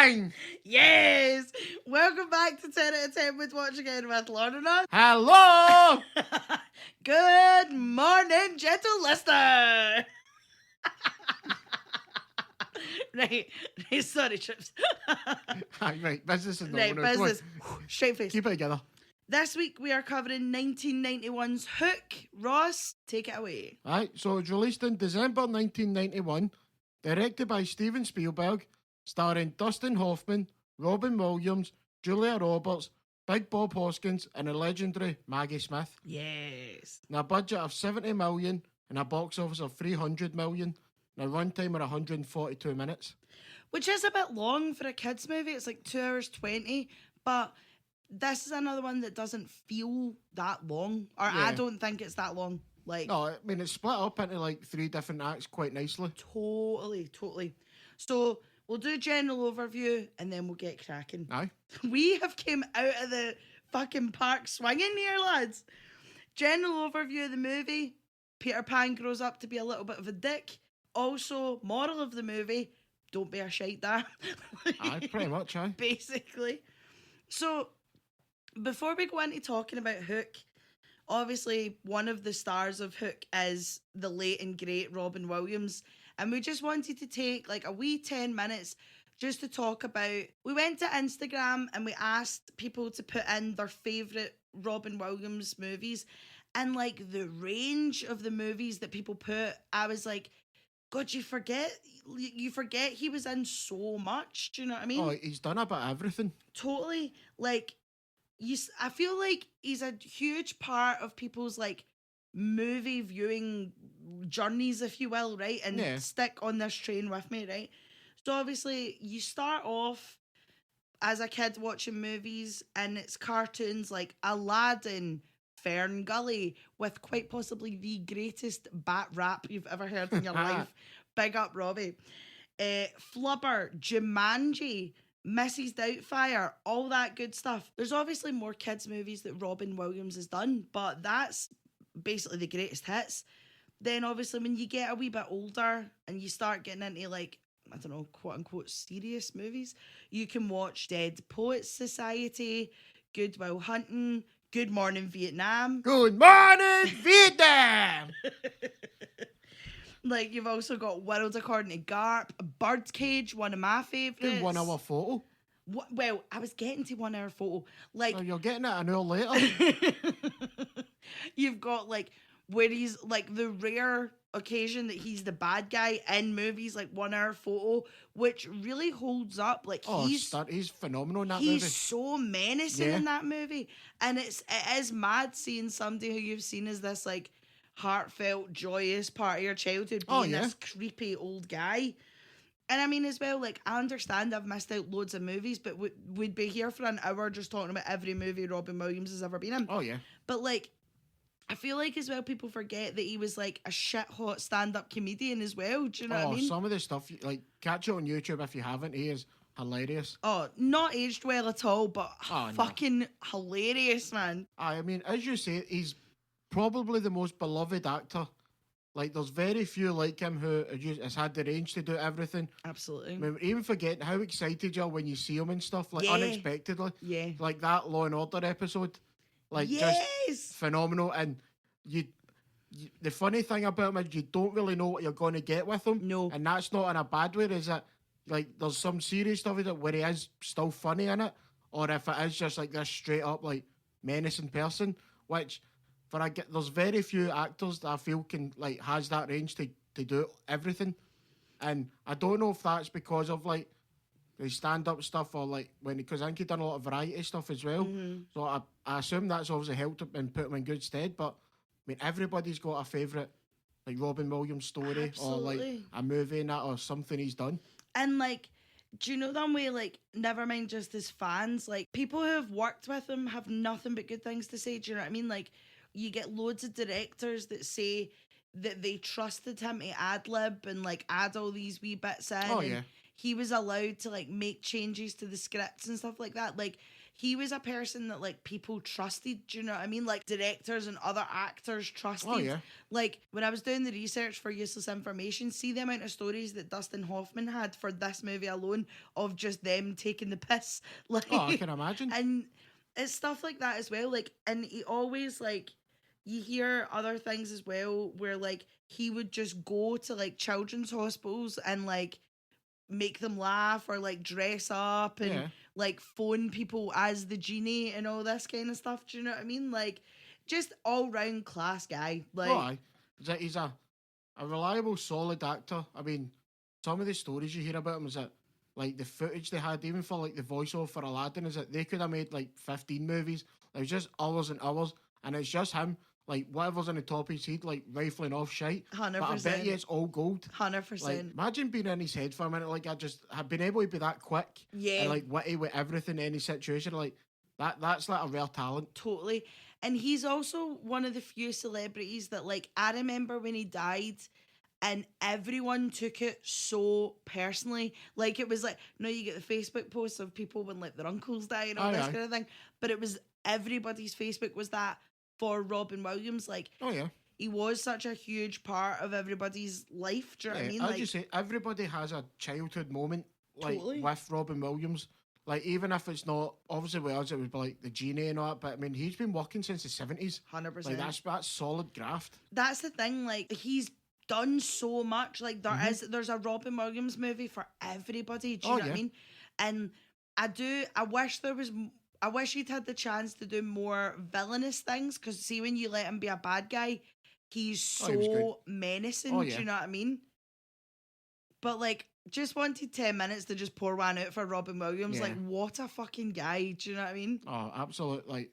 Bangarang! Yes! Welcome back to 10 out of 10 with Watch Again with Lorna. Hello! Good morning, gentle listener! right, sorry, Trips. Right, business is not Right, going to business. Straight face. Keep it together. This week we are covering 1991's Hook. Ross, take it away. Right, so it was released in December 1991, directed by Steven Spielberg, starring Dustin Hoffman, Robin Williams, Julia Roberts, Big Bob Hoskins, and the legendary Maggie Smith. Yes. And a budget of 70 million and a box office of 300 million, and a runtime of 142 minutes. Which is a bit long for a kids' movie. It's like 2 hours 20, but this is another one that doesn't feel that long, or I don't think it's that long. Like, no, I mean, it's split up into like 3 different acts quite nicely. Totally. So we'll do a general overview and then we'll get cracking. Aye. We have came out of the fucking park swinging here, lads. General overview of the movie. Peter Pan grows up to be a little bit of a dick. Also, moral of the movie, don't be a shite dad. Aye, pretty much, aye. Basically. So, before we go into talking about Hook, obviously one of the stars of Hook is the late and great Robin Williams. And we just wanted to take like a wee 10 minutes just to talk about... We went to Instagram and we asked people to put in their favourite Robin Williams movies. And like the range of the movies that people put, I was like, God, you forget he was in so much. Do you know what I mean? Oh, he's done a bit of everything. Totally. Like, I feel like he's a huge part of people's like movie viewing journeys, if you will, right? And stick on this train with me, right? So obviously you start off as a kid watching movies and it's cartoons like Aladdin, Fern Gully, with quite possibly the greatest bat rap you've ever heard in your life. Big up, Robbie. Flubber, Jumanji, Mrs. Doubtfire, all that good stuff. There's obviously more kids' movies that Robin Williams has done, but that's basically the greatest hits. Then obviously when you get a wee bit older and you start getting into like, I don't know, quote unquote serious movies, you can watch Dead Poets Society, Good Will Hunting, Good Morning Vietnam. Good morning, Vietnam! Like, you've also got World According to Garp, Birdcage, one of my favourites. 1 hour photo. Well, I was getting to 1 hour photo. Like, no, you're getting it an hour later. You've got, like, where he's, like, the rare occasion that he's the bad guy in movies like 1 hour photo, which really holds up. Like, he's phenomenal in that movie. He's so menacing in that movie. And it is mad seeing somebody who you've seen as this, like, heartfelt, joyous part of your childhood being this creepy old guy. And I mean, as well, like, I understand I've missed out loads of movies, but we'd be here for an hour just talking about every movie Robin Williams has ever been in. Oh, yeah. But, like, I feel like as well people forget that he was, like, a shit-hot stand-up comedian as well. Do you know what I mean? Some of the stuff, like, catch it on YouTube if you haven't. He is hilarious. Oh, not aged well at all, but fucking hilarious, man. I mean, as you say, he's probably the most beloved actor. Like, there's very few like him who has had the range to do everything. Absolutely. I mean, even forgetting how excited you are when you see him and stuff, like, unexpectedly. Yeah. Like that Law and Order episode. Like, just phenomenal. And the funny thing about him is you don't really know what you're going to get with him. No. And that's not in a bad way, is it? Like, there's some serious stuff in it where he is still funny in it, or if it is just like this straight up, like, menacing person, which... there's very few actors that I feel has that range to do everything, and I don't know if that's because of like the stand-up stuff or like because I think he's done a lot of variety stuff as well. Mm-hmm. So I assume that's obviously helped him and put him in good stead. But I mean, everybody's got a favourite like Robin Williams story or like a movie in that or something he's done. And like, do you know that way? Like, never mind just his fans. Like, people who have worked with him have nothing but good things to say. Do you know what I mean? Like, you get loads of directors that say that they trusted him to ad-lib and, like, add all these wee bits in. Oh, yeah. He was allowed to, like, make changes to the scripts and stuff like that. Like, he was a person that like people trusted. Do you know what I mean? Like directors and other actors trusted. Oh, yeah. Like when I was doing the research for Useless Information, see the amount of stories that Dustin Hoffman had for this movie alone of just them taking the piss. Like, Oh, I can imagine. and it's stuff like that as well. Like, and he always like, you hear other things as well where like he would just go to like children's hospitals and like make them laugh or like dress up and Yeah. like phone people as the genie and all this kind of stuff. Do you know what I mean? Like, just all round class guy. Like, Oh, aye. He's a reliable, solid actor. I mean, some of the stories you hear about him is that, like, the footage they had, even for, like, the voiceover for Aladdin, is that they could have made, like, 15 movies. It was just hours and hours, and it's just him, like, whatever's on the top of his head, like, rifling off shite. 100%. But I bet you it's all gold. 100%. Like, imagine being in his head for a minute. Like, I just have been able to be that quick. Yeah. And, like, witty with everything in any situation. Like, that's, like, a rare talent. Totally. And he's also one of the few celebrities that, like, I remember when he died and everyone took it so personally. Like, it was like, you get the Facebook posts of people when, like, their uncles die and all this kind of thing. But it was everybody's Facebook was that for Robin Williams. Like, Oh, yeah. he was such a huge part of everybody's life. Do you know what I mean? I'd Like, just say everybody has a childhood moment, like, Totally. with Robin Williams. Like, even if it's not, obviously with us, it would be like the genie and all that, but I mean, he's been working since the 70s. 100%. Like, that's solid graft. That's the thing, like, he's done so much. Like, there's a Robin Williams movie for everybody. Do you know what I mean? And I wish he'd had the chance to do more villainous things, because see, when you let him be a bad guy, he's he was so menacing. Oh, Do yeah. you know what I mean? But like, just wanted 10 minutes to just pour one out for Robin Williams. Yeah. Like, what a fucking guy. Do you know what I mean? Oh, absolutely. Like,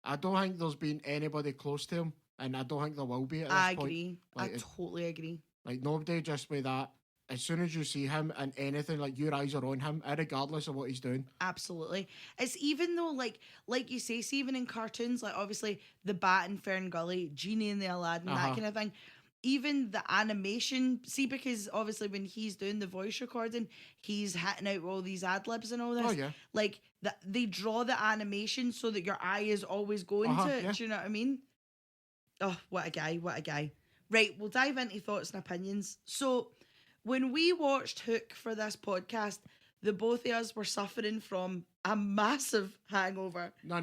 I don't think there's been anybody close to him, and I don't think there will be at this I point. agree. Like, I totally agree. Like, nobody just with that. As soon as you see him and anything, like, your eyes are on him, regardless of what he's doing. Absolutely. It's even though, like you say, see, even in cartoons, like obviously the Bat in Fern Gully, Genie in the Aladdin, that kind of thing. Even the animation, see, because obviously when he's doing the voice recording, he's hitting out all these ad libs and all this. Oh, yeah. Like, they draw the animation so that your eye is always going to it. Yeah. Do you know what I mean? Oh, what a guy, what a guy. Right, we'll dive into thoughts and opinions. So, when we watched Hook for this podcast, the both of us were suffering from a massive hangover. No.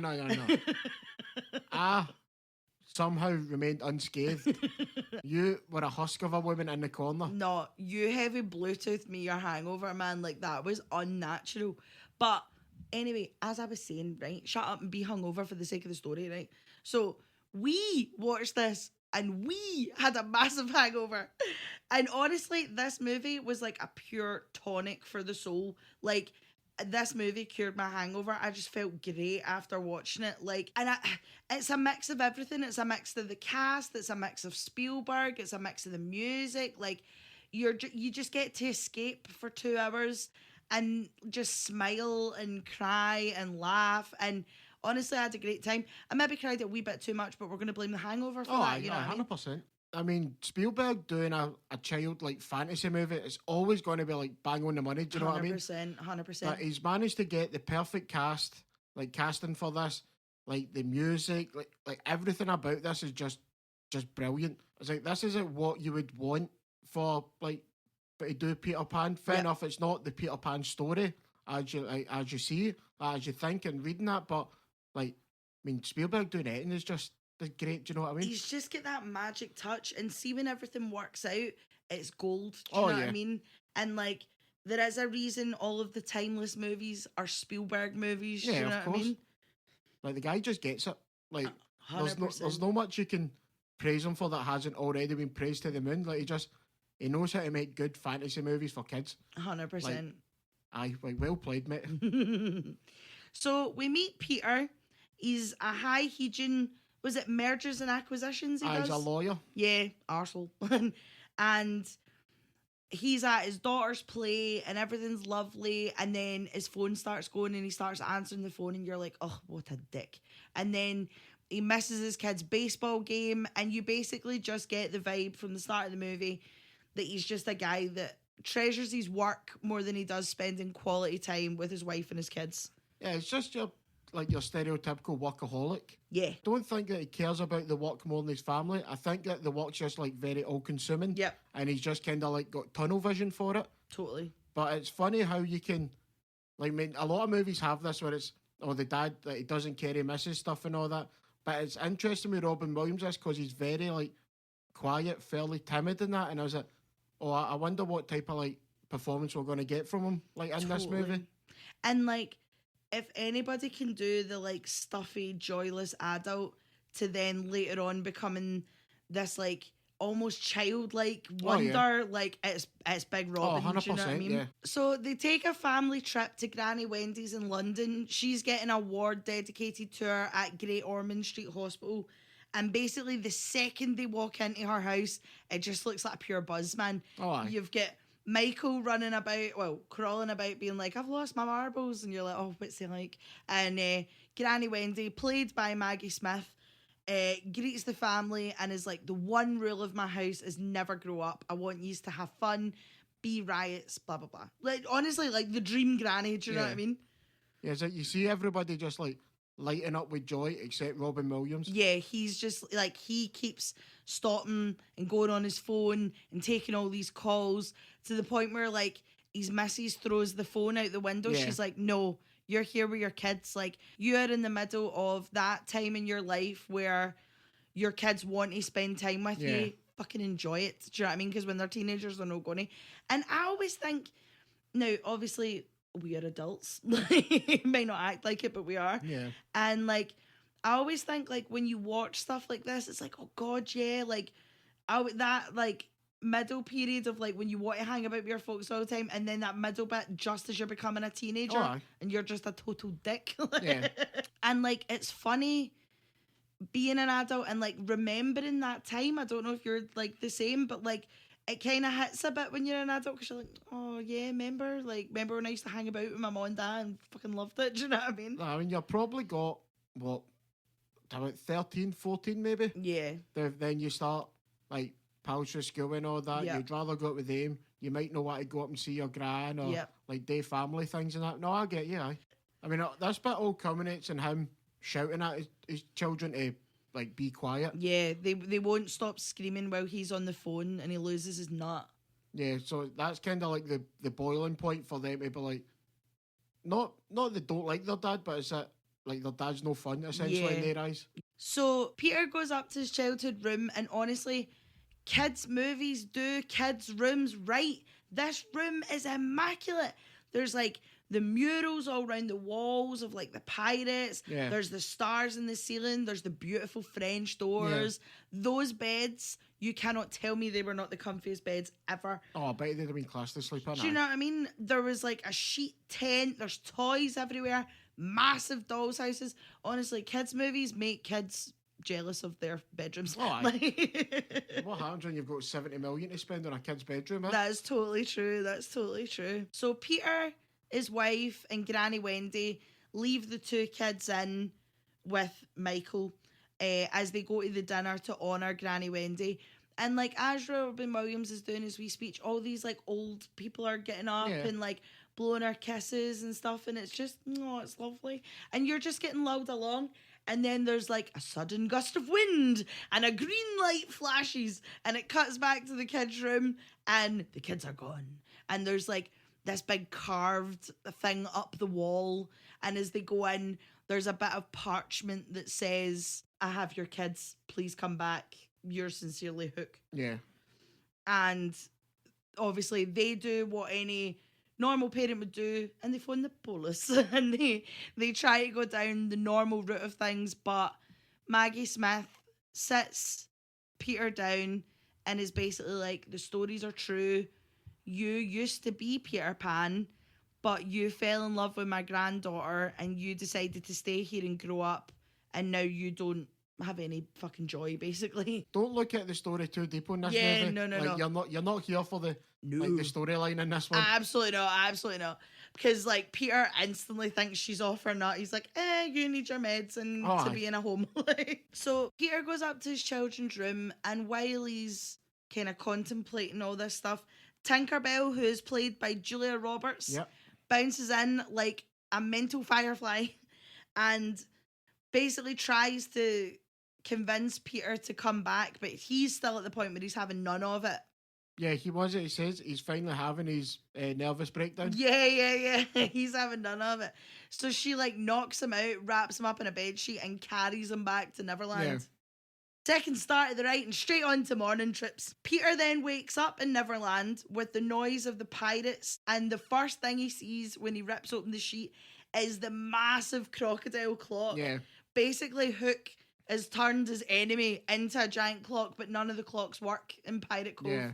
I somehow remained unscathed. You were a husk of a woman in the corner. No, you heavy Bluetooth me your hangover, man. Like, that was unnatural. But anyway, as I was saying, right, shut up and be hungover for the sake of the story, right? So we watched this and we had a massive hangover. And honestly, this movie was like a pure tonic for the soul. Like, this movie cured my hangover. I just felt great after watching it. Like, and it's a mix of everything. It's a mix of the cast. It's a mix of Spielberg. It's a mix of the music. Like, you just get to escape for 2 hours and just smile and cry and laugh. And honestly, I had a great time. I maybe cried a wee bit too much, but we're going to blame the hangover for that. You know what I mean? 100%. I mean, Spielberg doing a child like fantasy movie, it's always going to be like bang on the money. Do you know what I mean? 100%. But he's managed to get the perfect cast, like casting for this, like the music, like everything about this is just brilliant. It's like, this isn't what you would want for like to do Peter Pan. Fair enough, it's not the Peter Pan story as you see, as you think and reading that, but like, I mean, Spielberg doing anything is just great. Do you know what I mean? He's just got that magic touch, and see, when everything works out, it's gold. Do you know what I mean? And like, there is a reason all of the timeless movies are Spielberg movies. Do you know what I mean? Like, the guy just gets it. Like, 100%. there's no much you can praise him for that hasn't already been praised to the moon. Like, he knows how to make good fantasy movies for kids. 100%. Aye, like, well played, mate. So we meet Peter. He's a high-hedging, was it mergers and acquisitions he does? He's a lawyer. Yeah, arsehole. And he's at his daughter's play and everything's lovely, and then his phone starts going and he starts answering the phone and you're like, oh, what a dick. And then he misses his kid's baseball game, and you basically just get the vibe from the start of the movie that he's just a guy that treasures his work more than he does spending quality time with his wife and his kids. Yeah, it's just your like your stereotypical workaholic. Yeah. Don't think that he cares about the work more than his family. I think that the work's just like very all-consuming. Yep. And he's just kind of like got tunnel vision for it. Totally. But it's funny how you can, like, I mean, a lot of movies have this where it's, oh, the dad, that he doesn't care, he misses stuff and all that. But it's interesting with Robin Williams is because he's very, like, quiet, fairly timid in that. And I was like, oh, I wonder what type of, like, performance we're going to get from him, like, in this movie. And, like, if anybody can do the, like, stuffy, joyless adult to then later on becoming this, like, almost childlike wonder, like, it's Big Robin. 100%, you know what I mean? yeah. So they take a family trip to Granny Wendy's in London. She's getting a ward dedicated to her at Great Ormond Street Hospital. And basically, the second they walk into her house, it just looks like a pure buzz, man. Oh, aye. You've got Michael running about, crawling about, being like, I've lost my marbles. And you're like, oh, what's he like? And Granny Wendy, played by Maggie Smith, greets the family and is like, the one rule of my house is never grow up. I want yous to have fun, be riots, blah, blah, blah. Like, honestly, like the dream granny, do you know what I mean? Yeah, it's like you see everybody just like lighting up with joy except Robin Williams. Yeah, he's just like, he keeps stopping and going on his phone and taking all these calls to the point where like his missus throws the phone out the window. Yeah. She's like, no, you're here with your kids. Like, you're in the middle of that time in your life where your kids want to spend time with you. Fucking enjoy it. Do you know what I mean? Because when they're teenagers, they're not going to. And I always think, now, obviously, we are adults. May not act like it, but we are. Yeah. And, like, I always think, like, when you watch stuff like this, it's like, oh, God, yeah. Like, that, like, middle period of, like, when you want to hang about with your folks all the time, and then that middle bit just as you're becoming a teenager, and you're just a total dick. Yeah. And, like, it's funny being an adult and, like, remembering that time. I don't know if you're, like, the same, but, like, it kind of hits a bit when you're an adult because you're like, oh, yeah, remember when I used to hang about with my mom and dad and fucking loved it? Do you know what I mean? I mean, you've probably got, what, about 13, 14 maybe? Yeah. Then you start, like, pals for school and all that. Yep. You'd rather go out with them. You might not want to go up and see your gran or, like, day family things and that. No, I get you, aye. I mean, this bit all culminates in him shouting at his children to, like, be quiet. Yeah, they won't stop screaming while he's on the phone and he loses his nut. Yeah, so that's kind of like the boiling point for them to be like, not they don't like their dad, but it's that, like, their dad's no fun, essentially, in their eyes. So Peter goes up to his childhood room, and honestly, kids' movies do kids' rooms right. This room is immaculate. There's, like, the murals all around the walls of, like, the pirates. Yeah. There's the stars in the ceiling. There's the beautiful French doors. Yeah. Those beds, you cannot tell me they were not the comfiest beds ever. Oh, I bet they'd have been classed to sleep in. Do you know what I mean? There was, like, a sheet tent. There's toys everywhere. Massive dolls' houses. Honestly, kids' movies make kids jealous of their bedrooms. Oh, aye. What happens when you've got 70 million to spend on a kid's bedroom? Eh? That is totally true. That's totally true. So Peter, his wife, and Granny Wendy leave the two kids in with Michael as they go to the dinner to honour Granny Wendy. And, like, as Robin Williams is doing his wee speech, all these, like, old people are getting up and, like, blowing her kisses and stuff. And it's just, oh, it's lovely. And you're just getting lulled along. And then there's, like, a sudden gust of wind and a green light flashes and it cuts back to the kids' room and the kids are gone. And there's, like, this big carved thing up the wall. And as they go in, there's a bit of parchment that says, I have your kids. Please come back. Yours sincerely, Hook. Yeah. And obviously they do what any normal parent would do, and they phone the police. And they try to go down the normal route of things, but Maggie Smith sits Peter down and is basically like, the stories are true. You used to be Peter Pan, but you fell in love with my granddaughter and you decided to stay here and grow up, and now you don't have any fucking joy, basically. Don't look at the story too deep on this movie. No. You're not here for the like the storyline in this one. Absolutely not. Because, like, Peter instantly thinks she's off her nut. He's like, you need your medicine to be in a home. So Peter goes up to his children's room, and while he's kind of contemplating all this stuff, Tinkerbell, who is played by Julia Roberts, bounces in like a mental firefly and basically tries to convince Peter to come back, but he's still at the point where he's having none of it. Yeah, he says he's finally having his nervous breakdown. Yeah. He's having none of it. So she like knocks him out, wraps him up in a bedsheet, and carries him back to Neverland. Yeah. Second start of the night and straight on to morning trips. Peter then wakes up in Neverland with the noise of the pirates, and the first thing he sees when he rips open the sheet is the massive crocodile clock. Yeah. Basically, Hook has turned his enemy into a giant clock, but none of the clocks work in Pirate Cove. Yeah.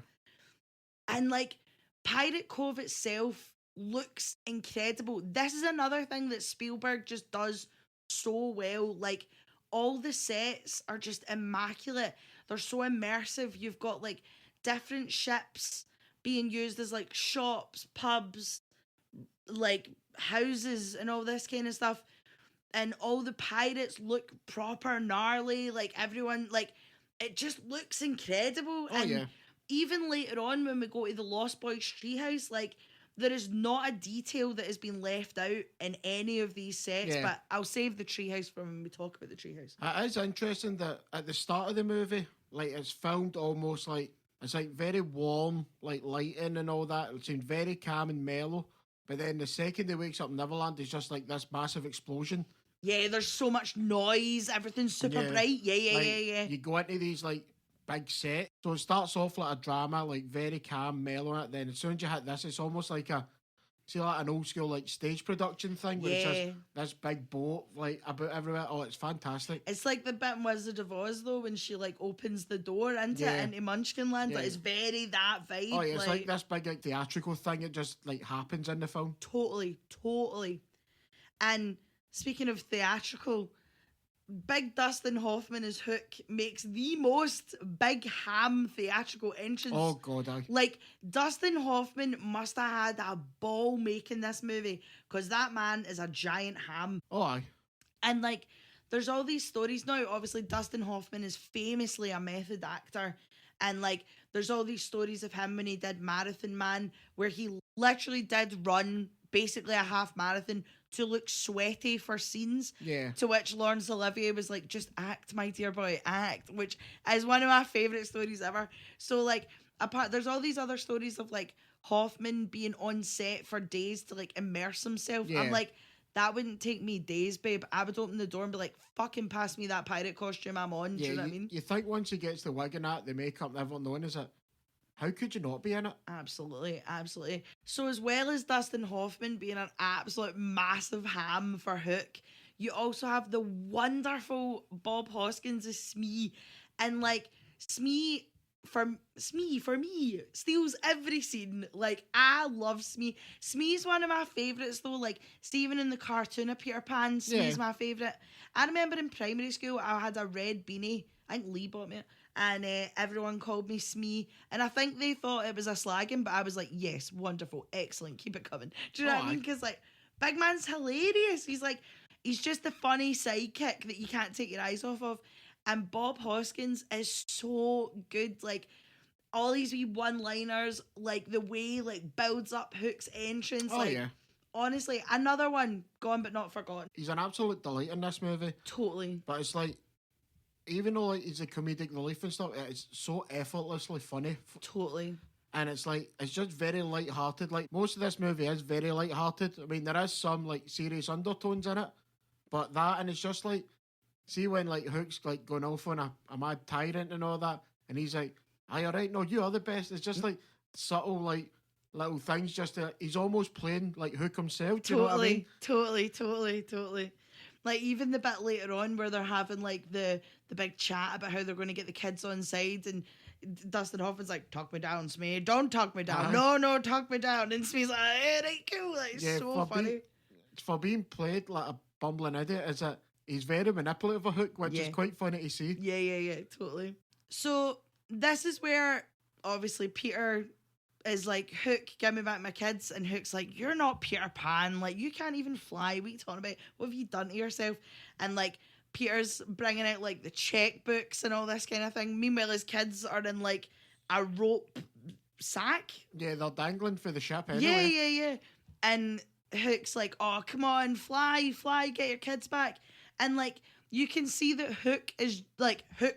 And like Pirate Cove itself looks incredible. This is another thing that Spielberg just does so well. Like all the sets are just immaculate. They're so immersive. You've got like different ships being used as like shops, pubs, like houses and all this kind of stuff. And all the pirates look proper gnarly. Like everyone, like it just looks incredible. Oh, and yeah. even later on when we go to the Lost Boys treehouse, like there is not a detail that has been left out in any of these sets. Yeah. But I'll save the treehouse for when we talk about the treehouse. It is interesting that at the start of the movie, like it's filmed almost like it's like very warm, like lighting and all that. It seemed very calm and mellow. But then the second he wakes up in Neverland, it's just like this massive explosion. Yeah, there's so much noise. Everything's super bright. Yeah. You go into these like big set. So it starts off like a drama, like very calm, mellow. And then as soon as you hit this, it's almost like like an old school like stage production thing where it's just this big boat like about everywhere. Oh, it's fantastic. It's like the bit in Wizard of Oz though when she like opens the door into Munchkinland. Yeah. Like, it's very that vibe. Oh yeah, it's like this big like theatrical thing. It just like happens in the film. Totally. And speaking of theatrical, Big Dustin Hoffman as Hook makes the most big ham theatrical entrance. Oh god, aye. Like Dustin Hoffman must have had a ball making this movie because that man is a giant ham. Oh aye. And like there's all these stories now. Obviously Dustin Hoffman is famously a method actor, and like there's all these stories of him when he did Marathon Man where he literally did run basically a half marathon to look sweaty for scenes. Yeah. To which Laurence Olivier was like, just act, my dear boy, act, which is one of my favourite stories ever. So like there's all these other stories of like Hoffman being on set for days to like immerse himself. Yeah. I'm like, that wouldn't take me days, babe. I would open the door and be like, fucking pass me that pirate costume I'm on. Do you know what I mean? You think once he gets the wig and that, the makeup and everyone knowing is it, how could you not be in it? Absolutely. So as well as Dustin Hoffman being an absolute massive ham for Hook, you also have the wonderful Bob Hoskins as Smee. And like Smee for me steals every scene. Like I love Smee. Smee's one of my favourites though. Like Stephen in the cartoon of Peter Pan, Smee's my favourite. I remember in primary school I had a red beanie. I think Lee bought me it. And everyone called me Smee. And I think they thought it was a slagging, but I was like, yes, wonderful, excellent, keep it coming. Do you know what I mean? Because like, Big Man's hilarious. He's just the funny sidekick that you can't take your eyes off of. And Bob Hoskins is so good. Like, all these wee one-liners, like the way like builds up Hook's entrance. Oh, like, yeah. Honestly, another one, gone but not forgotten. He's an absolute delight in this movie. Totally. But it's like, even though like he's a comedic relief and stuff, it's so effortlessly funny. Totally. And it's like, it's just very light-hearted. Like, most of this movie is very light-hearted. I mean, there is some like serious undertones in it, but that, and it's just like, see when like Hook's like going off on a mad tyrant and all that, and he's like, aye, alright, no, you are the best. It's just like subtle like little things, just to, he's almost playing like Hook himself. Do you know what I mean? Totally. Like even the bit later on where they're having like the big chat about how they're going to get the kids on side, and Dustin Hoffman's like, talk me down, Smee. Don't talk me down. No, talk me down. And Smee's like, hey, right, cool. Like, it's so funny. For being played like a bumbling idiot, is that he's very manipulative of Hook, which is quite funny to see. Yeah, totally. So this is where obviously Peter is like, Hook, give me back my kids. And Hook's like, you're not Peter Pan. Like, you can't even fly. What are you talking about? What have you done to yourself? And like, Peter's bringing out like the checkbooks and all this kind of thing. Meanwhile, his kids are in like a rope sack. Yeah, they're dangling for the ship anyway. Yeah. And Hook's like, oh, come on, fly, get your kids back. And like, you can see that Hook,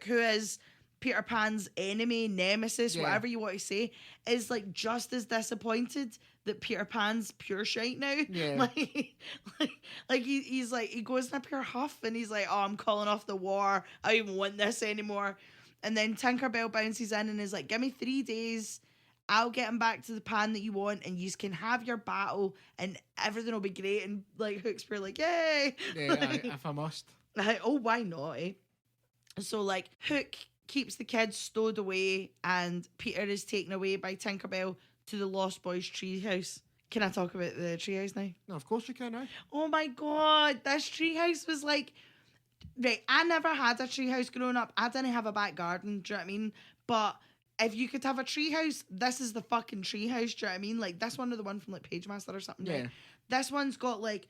who is Peter Pan's enemy, nemesis, whatever you want to say, is like just as disappointed that Peter Pan's pure shite now. Yeah. He's like, he goes in a pure huff and he's like, oh, I'm calling off the war. I don't even want this anymore. And then Tinkerbell bounces in and is like, give me 3 days. I'll get him back to the Pan that you want, and you can have your battle, and everything will be great. And like Hook's pure like, yay! Yeah, if I must. Oh, why not? Eh? So like Hook keeps the kids stowed away, and Peter is taken away by Tinkerbell to the Lost Boys treehouse. Can I talk about the treehouse now? No, of course you can. Oh my god, this treehouse was like, right. I never had a treehouse growing up. I didn't have a back garden. Do you know what I mean? But if you could have a treehouse, this is the fucking treehouse. Do you know what I mean? Like this one or the one from like Pagemaster or something. Yeah. Right? This one's got like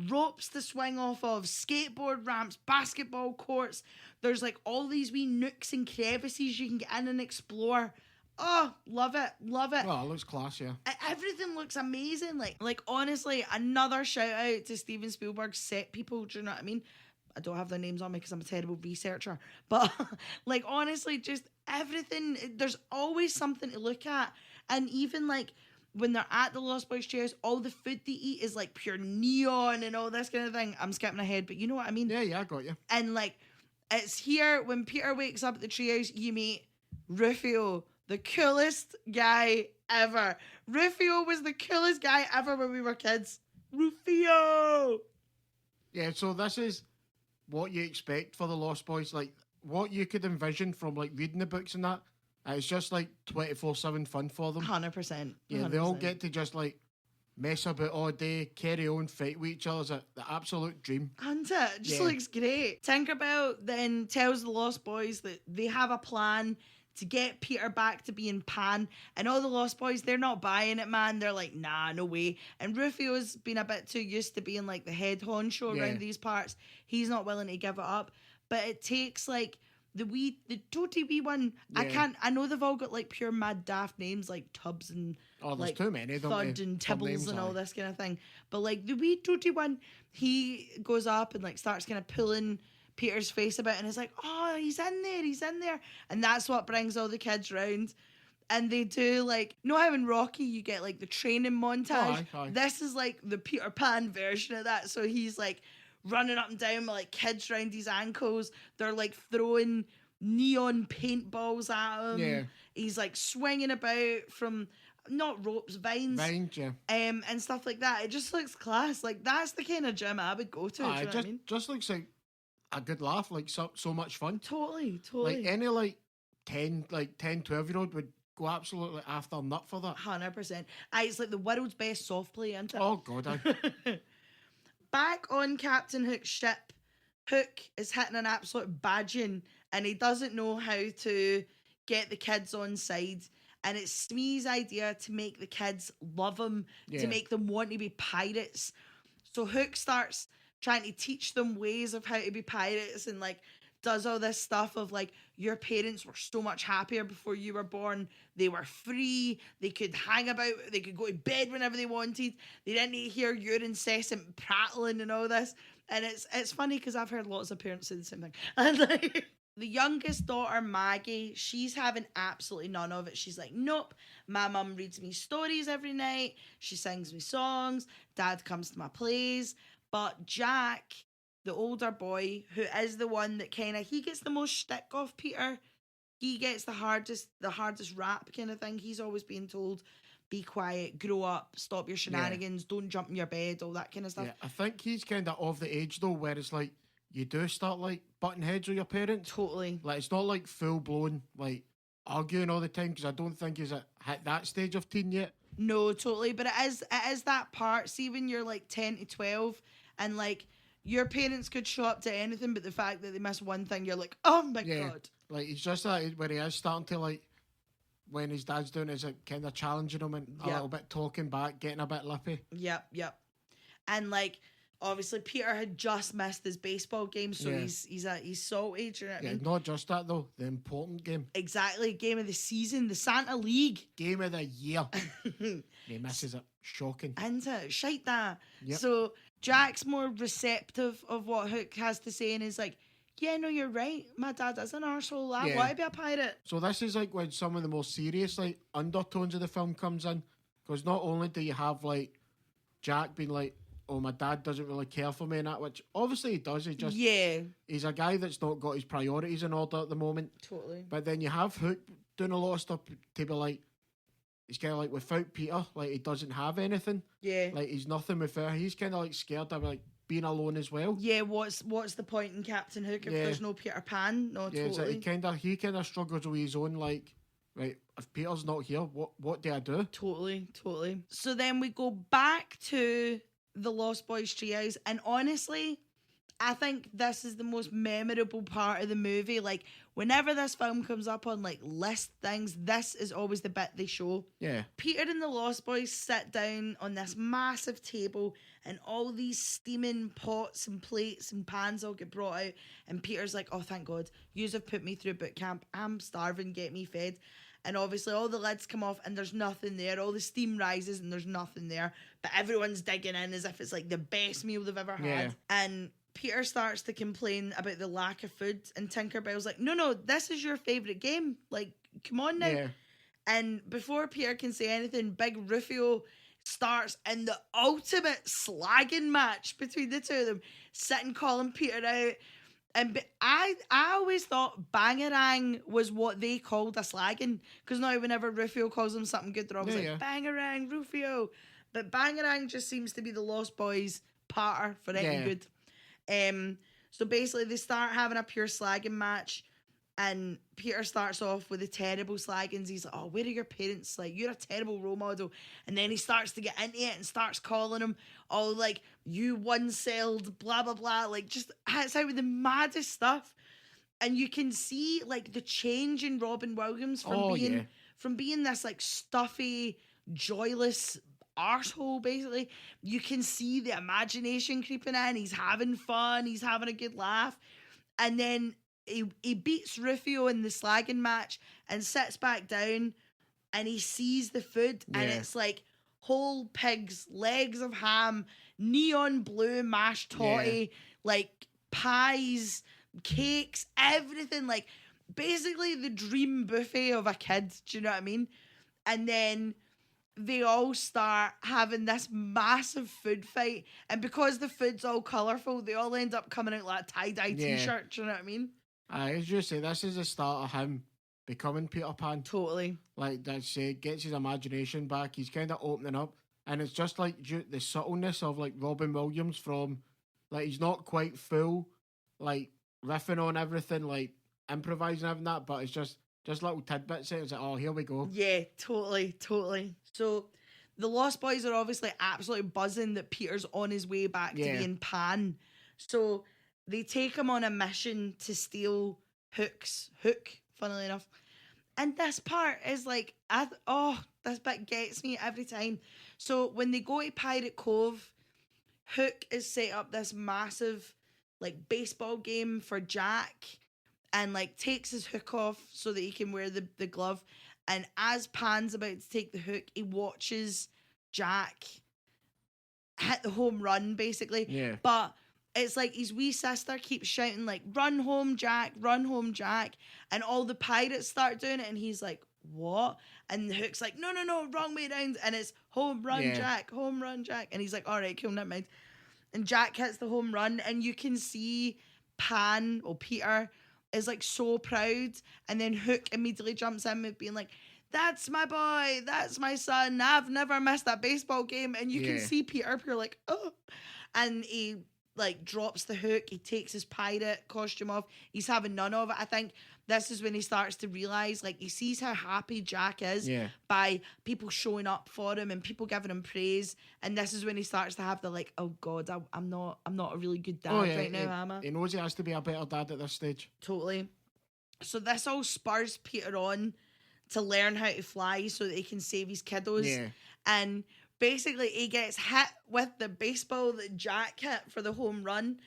ropes to swing off of, skateboard ramps, basketball courts. There's like all these wee nooks and crevices you can get in and explore. Oh, love it. Well, it looks class, yeah. Everything looks amazing. Like honestly, another shout out to Steven Spielberg's set people. Do you know what I mean? I don't have their names on me because I'm a terrible researcher. But like honestly, just everything. There's always something to look at. And even like when they're at the Lost Boys Treehouse, all the food they eat is like pure neon and all this kind of thing. I'm skipping ahead, but you know what I mean? Yeah, I got you. And like, it's here when Peter wakes up at the treehouse, you meet Rufio, the coolest guy ever. Rufio was the coolest guy ever when we were kids. Rufio! Yeah, so this is what you expect for the Lost Boys, like what you could envision from like reading the books and that. It's just like 24/7 fun for them. 100%. Yeah, they all get to just like mess about all day, carry on, fight with each other. It's the absolute dream. And it just looks great. Tinkerbell then tells the Lost Boys that they have a plan to get Peter back to being Pan, and all the Lost Boys, they're not buying it, man. They're like, nah, no way. And Rufio's been a bit too used to being like the head honcho around these parts. He's not willing to give it up. But it takes like the toty wee one. Yeah. I know they've all got like pure mad daft names like Tubbs and there's like too many, Thud and Tibbles and all this kind of thing. But like the wee toty one, he goes up and like starts kind of pulling Peter's face about, and it's like, oh, he's in there. And that's what brings all the kids round. And they do like, you know how in Rocky you get like the training montage? Aye. This is like the Peter Pan version of that. So he's like running up and down with like kids round his ankles. They're like throwing neon paintballs at him. Yeah. He's like swinging about from not ropes, vines. Yeah. And stuff like that. It just looks class. Like that's the kind of gym I would go to. Do you know what I mean? Just looks like a good laugh, like so much fun. Totally. Like any like 10, 12-year-old would go absolutely after nut for that. 100%. It's like the world's best soft play, isn't it? Oh god, Back on Captain Hook's ship, Hook is hitting an absolute badging, and he doesn't know how to get the kids on side. And it's Smee's idea to make the kids love him, to make them want to be pirates. So Hook starts trying to teach them ways of how to be pirates, and like does all this stuff of like, your parents were so much happier before you were born. They were free. They could hang about. They could go to bed whenever they wanted. They didn't need to hear your incessant prattling and all this. And it's funny because I've heard lots of parents say the same thing. And like the youngest daughter, Maggie, she's having absolutely none of it. She's like, nope, my mum reads me stories every night. She sings me songs. Dad comes to my plays. But Jack, the older boy, who is the one that kind of, he gets the most shtick off Peter. He gets the hardest rap kind of thing. He's always being told, be quiet, grow up, stop your shenanigans, don't jump in your bed, all that kind of stuff. Yeah, I think he's kind of of the age though where it's like you do start like butting heads with your parents. Totally. Like it's not like full blown like arguing all the time, because I don't think he's at that stage of teen yet. No, totally. But it is that part. See, when you're like 10 to 12 and like your parents could show up to anything, but the fact that they miss one thing, you're like, oh my God. Like he's just that where he is starting to like, when his dad's doing it, is like kind of challenging him and a little bit talking back, getting a bit lippy. Yep. And like Obviously, Peter had just missed his baseball game, so he's salty. Do you know what I mean? Not just that though, the important game. Exactly, game of the season, the Santa League. Game of the year. He misses it. Shocking. Isn't it? Shite that. Yep. So Jack's more receptive of what Hook has to say and is like, yeah, no, you're right. My dad is an arsehole. I want to be a pirate. So this is like when some of the more serious like undertones of the film comes in. Because not only do you have like Jack being like, oh, my dad doesn't really care for me and that, which obviously he does. He's a guy that's not got his priorities in order at the moment. Totally. But then you have Hook doing a lot of stuff to be like, he's kind of like, without Peter, like he doesn't have anything. Yeah. Like he's nothing without her. He's kind of like scared of like being alone as well. Yeah, what's the point in Captain Hook if there's no Peter Pan? No, yeah, totally. He kind of struggles with his own like, right, if Peter's not here, what do I do? Totally. So then we go back to the Lost Boys treehouse, and honestly, I think this is the most memorable part of the movie. Like, whenever this film comes up on like list things, this is always the bit they show. Yeah. Peter and the Lost Boys sit down on this massive table, and all these steaming pots and plates and pans all get brought out. And Peter's like, oh, thank God, yous have put me through boot camp. I'm starving, get me fed. And obviously all the lids come off and there's nothing there. All the steam rises and there's nothing there. But everyone's digging in as if it's like the best meal they've ever had. Yeah. And Peter starts to complain about the lack of food. And Tinkerbell's like, no, this is your favourite game. Like, come on now. Yeah. And before Peter can say anything, Big Rufio starts in the ultimate slagging match between the two of them, sitting calling Peter out. And I always thought Bangarang was what they called a slagging, because now whenever Rufio calls them something good, they're always Bangarang, Rufio. But Bangarang just seems to be the Lost Boys parter for any good. So basically they start having a pure slagging match, and Peter starts off with the terrible slaggings. He's like, oh, where are your parents? Like, you're a terrible role model. And then he starts to get into it and starts calling him all like, you one-celled, blah, blah, blah. Like, just it's out with the maddest stuff. And you can see, like, the change in Robin Williams from being this, like, stuffy, joyless arsehole, basically. You can see the imagination creeping in. He's having fun. He's having a good laugh. And then he beats Rufio in the slagging match and sits back down, and he sees the food, and it's like whole pigs, legs of ham, neon blue mashed toddy, like pies, cakes, everything, like basically the dream buffet of a kid. Do you know what I mean? And then they all start having this massive food fight, and because the food's all colourful, they all end up coming out like a tie-dye t-shirt. Do you know what I mean? As you say, this is the start of him becoming Peter Pan. Totally. Like, that's gets his imagination back. He's kind of opening up. And it's just like the subtleness of like Robin Williams from, like, he's not quite full, like, riffing on everything, like, improvising and that, but it's just little tidbits. It's like, oh, here we go. Yeah, totally. So the Lost Boys are obviously absolutely buzzing that Peter's on his way back to being Pan. So they take him on a mission to steal Hook, funnily enough. And this part is like, this bit gets me every time. So when they go to Pirate Cove, Hook has set up this massive, like, baseball game for Jack, and, like, takes his hook off so that he can wear the glove. And as Pan's about to take the hook, he watches Jack hit the home run, basically. Yeah. But it's like his wee sister keeps shouting, like, run home, Jack, run home, Jack. And all the pirates start doing it, and he's like, what? And the Hook's like, no, wrong way around. And it's home run, Jack, home run, Jack. And he's like, all right, cool, never mind. And Jack hits the home run, and you can see Pan, or Peter, is, like, so proud. And then Hook immediately jumps in with being like, that's my boy, that's my son, I've never missed that baseball game. And you can see Peter like, oh. And he, like, drops the hook. He takes his pirate costume off. He's having none of it. I think this is when he starts to realise, like, he sees how happy Jack is by people showing up for him and people giving him praise. And this is when he starts to have the, like, oh God, I'm not a really good dad right now, am I? He knows he has to be a better dad at this stage. Totally. So this all spurs Peter on to learn how to fly so that he can save his kiddos. Yeah. And basically he gets hit with the baseball that Jack hit for the home run,